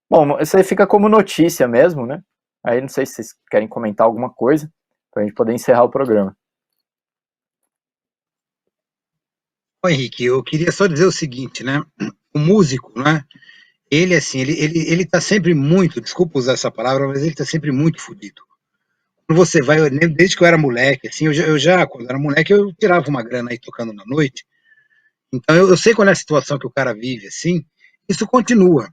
Speaker 1: Bom, isso aí fica como notícia mesmo, né? Aí não sei se vocês querem comentar alguma coisa para a gente poder encerrar o programa.
Speaker 2: Ô, Henrique, eu queria só dizer o seguinte, né? O músico, né? Ele, assim, ele tá sempre muito, desculpa usar essa palavra, mas ele tá sempre muito fodido. Quando você vai, eu lembro desde que eu era moleque, assim, quando eu era moleque, eu tirava uma grana aí tocando na noite. Então, eu sei qual é a situação que o cara vive, assim, isso continua.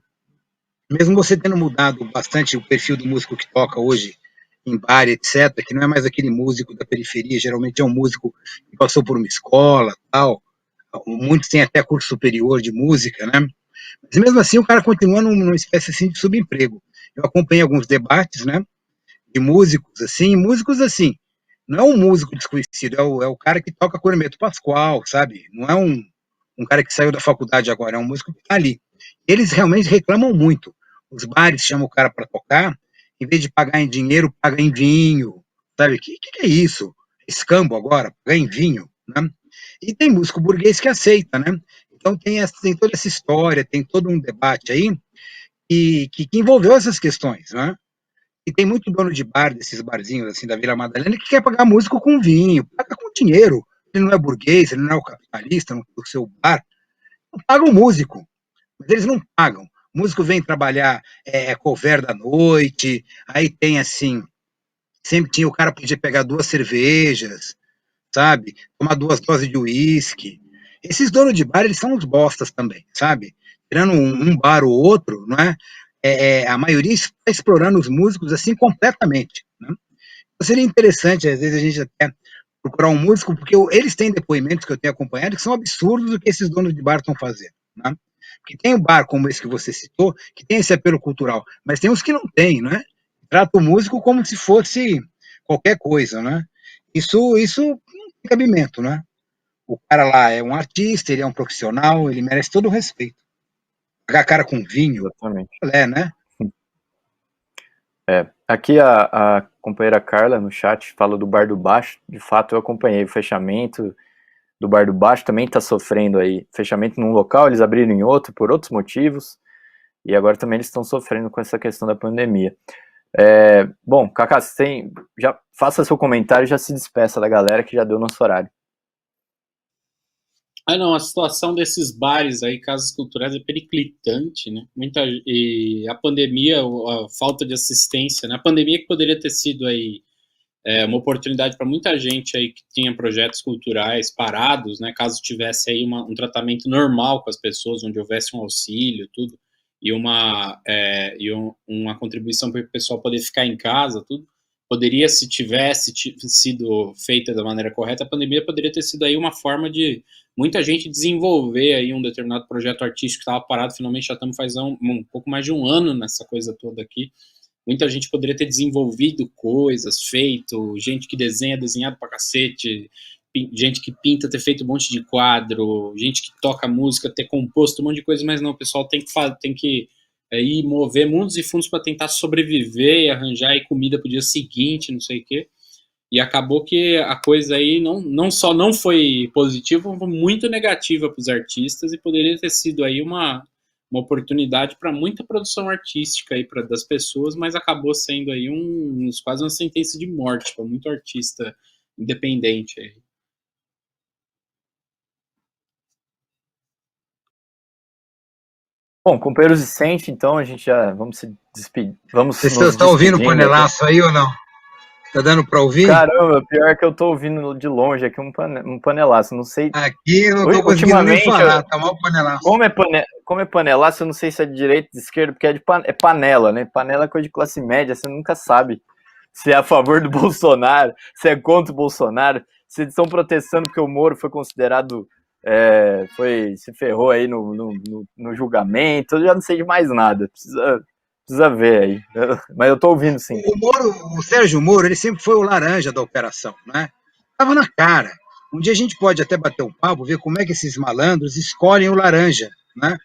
Speaker 2: Mesmo você tendo mudado bastante o perfil do músico que toca hoje em bar, etc., que não é mais aquele músico da periferia, geralmente é um músico que passou por uma escola, tal. Muitos têm até curso superior de música, né? Mas mesmo assim o cara continua numa espécie assim de subemprego. Eu acompanhei alguns debates, né, de músicos assim, não é um músico desconhecido, é o cara que toca com o Hermeto Pascoal, sabe? Não é um cara que saiu da faculdade agora, é um músico que está ali. Eles realmente reclamam muito. Os bares chamam o cara para tocar, em vez de pagar em dinheiro, paga em vinho, sabe? Que é isso? Escambo agora, pagar em vinho, né? E tem músico burguês que aceita, né? Então tem toda essa história, tem todo um debate aí que envolveu essas questões, né? E tem muito dono de bar, desses barzinhos assim da Vila Madalena, que quer pagar músico com vinho, paga com dinheiro. Ele não é burguês, ele não é o capitalista no seu bar, não paga o músico, mas eles não pagam. O músico vem trabalhar cover da noite, aí tem assim, sempre tinha o cara podia pegar 2 cervejas, sabe? Tomar 2 doses de uísque. Esses donos de bar, eles são uns bostas também, sabe? Tirando um bar ou outro, não é? A maioria está explorando os músicos assim completamente. Né? Então, seria interessante, às vezes, a gente até procurar um músico, porque eles têm depoimentos que eu tenho acompanhado que são absurdos do que esses donos de bar estão fazendo. Né? Porque tem um bar como esse que você citou, que tem esse apelo cultural, mas tem uns que não tem, né? Trata o músico como se fosse qualquer coisa, né? Isso não tem cabimento, né? O cara lá é um artista, ele é um profissional, ele merece todo o respeito. Pagar cara com vinho,
Speaker 1: Exatamente.
Speaker 2: né?
Speaker 1: Aqui a companheira Carla no chat fala do Bar do Baixo. De fato, eu acompanhei o fechamento do Bar do Baixo, também está sofrendo aí. Fechamento num local, eles abriram em outro por outros motivos. E agora também eles estão sofrendo com essa questão da pandemia. Bom, Cacá, já faça seu comentário e já se despeça da galera que já deu nosso horário.
Speaker 3: Não, a situação desses bares aí, casas culturais, é periclitante, né? E a pandemia, a falta de assistência, né? A pandemia que poderia ter sido aí uma oportunidade para muita gente aí que tinha projetos culturais parados, né? Caso tivesse aí um tratamento normal com as pessoas, onde houvesse um auxílio, tudo, e uma contribuição para o pessoal poder ficar em casa, tudo. Poderia, se tivesse sido feita da maneira correta, a pandemia poderia ter sido aí uma forma de muita gente desenvolver aí um determinado projeto artístico que estava parado. Finalmente já estamos faz um pouco mais de um ano nessa coisa toda aqui. Muita gente poderia ter desenvolvido coisas, feito, gente que desenha, desenhado pra cacete, gente que pinta, ter feito um monte de quadro, gente que toca música, ter composto um monte de coisa, mas não, o pessoal tem que ir mover mundos e fundos para tentar sobreviver e arranjar aí comida pro dia seguinte, não sei o quê. E acabou que a coisa aí não só não foi positiva, como foi muito negativa para os artistas e poderia ter sido aí uma oportunidade para muita produção artística aí das pessoas, mas acabou sendo aí quase uma sentença de morte para muito artista independente aí.
Speaker 1: Bom, companheiros de Sente, então a gente já vamos se despedir.
Speaker 2: Vocês estão ouvindo o panelaço aí ou não? Tá dando para ouvir?
Speaker 1: Caramba, pior é que eu tô ouvindo de longe aqui um panelaço, não sei.
Speaker 2: Aqui eu não tô conseguindo nem falar, tá mal panelaço.
Speaker 1: Como é panelaço, eu não sei se é de direita ou de esquerda, porque é panela, né? Panela é coisa de classe média, você nunca sabe se é a favor do Bolsonaro, se é contra o Bolsonaro, se eles estão protestando porque o Moro foi considerado, se ferrou aí no julgamento, eu já não sei de mais nada. Precisa precisa ver aí. Mas eu tô ouvindo, sim.
Speaker 2: O Sérgio Moro, ele sempre foi o laranja da operação, né? Tava na cara. Um dia a gente pode até bater um papo, ver como é que esses malandros escolhem o laranja, né?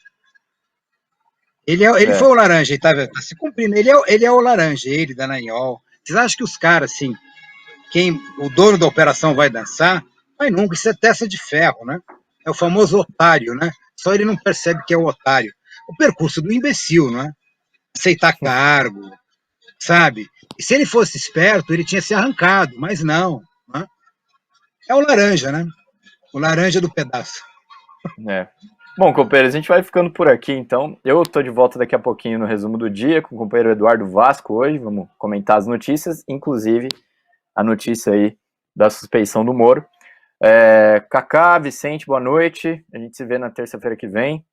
Speaker 2: Ele foi o laranja, ele tá se cumprindo. Ele é o laranja, ele, Dallagnol. Vocês acham que os caras, assim, o dono da operação vai dançar? Vai nunca, isso é testa de ferro, né? É o famoso otário, né? Só ele não percebe que é o otário. O percurso do imbecil, não é? Aceitar cargo, sabe? E se ele fosse esperto, ele tinha se arrancado, mas não. Né? É o laranja, né? O laranja do pedaço.
Speaker 1: É. Bom, companheiros, a gente vai ficando por aqui, então. Eu tô de volta daqui a pouquinho no resumo do dia com o companheiro Eduardo Vasco hoje. Vamos comentar as notícias, inclusive a notícia aí da suspeição do Moro. Cacá, Vicente, boa noite. A gente se vê na terça-feira que vem.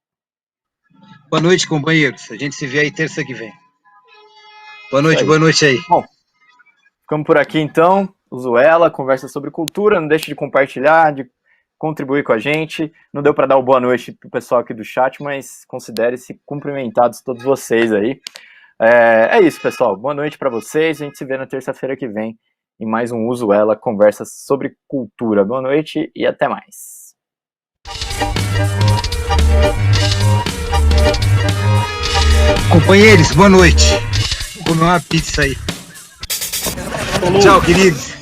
Speaker 2: Boa noite, companheiros. A gente se vê aí terça que vem. Boa noite aí.
Speaker 1: Bom, ficamos por aqui então. Usuela, conversa sobre cultura. Não deixe de compartilhar, de contribuir com a gente. Não deu para dar uma boa noite pro pessoal aqui do chat, mas considere-se cumprimentados todos vocês aí. É isso, pessoal. Boa noite para vocês. A gente se vê na terça-feira que vem em mais um Usuela, conversa sobre cultura. Boa noite e até mais.
Speaker 2: Companheiros, boa noite. Vou comer uma pizza aí. Tchau, queridos.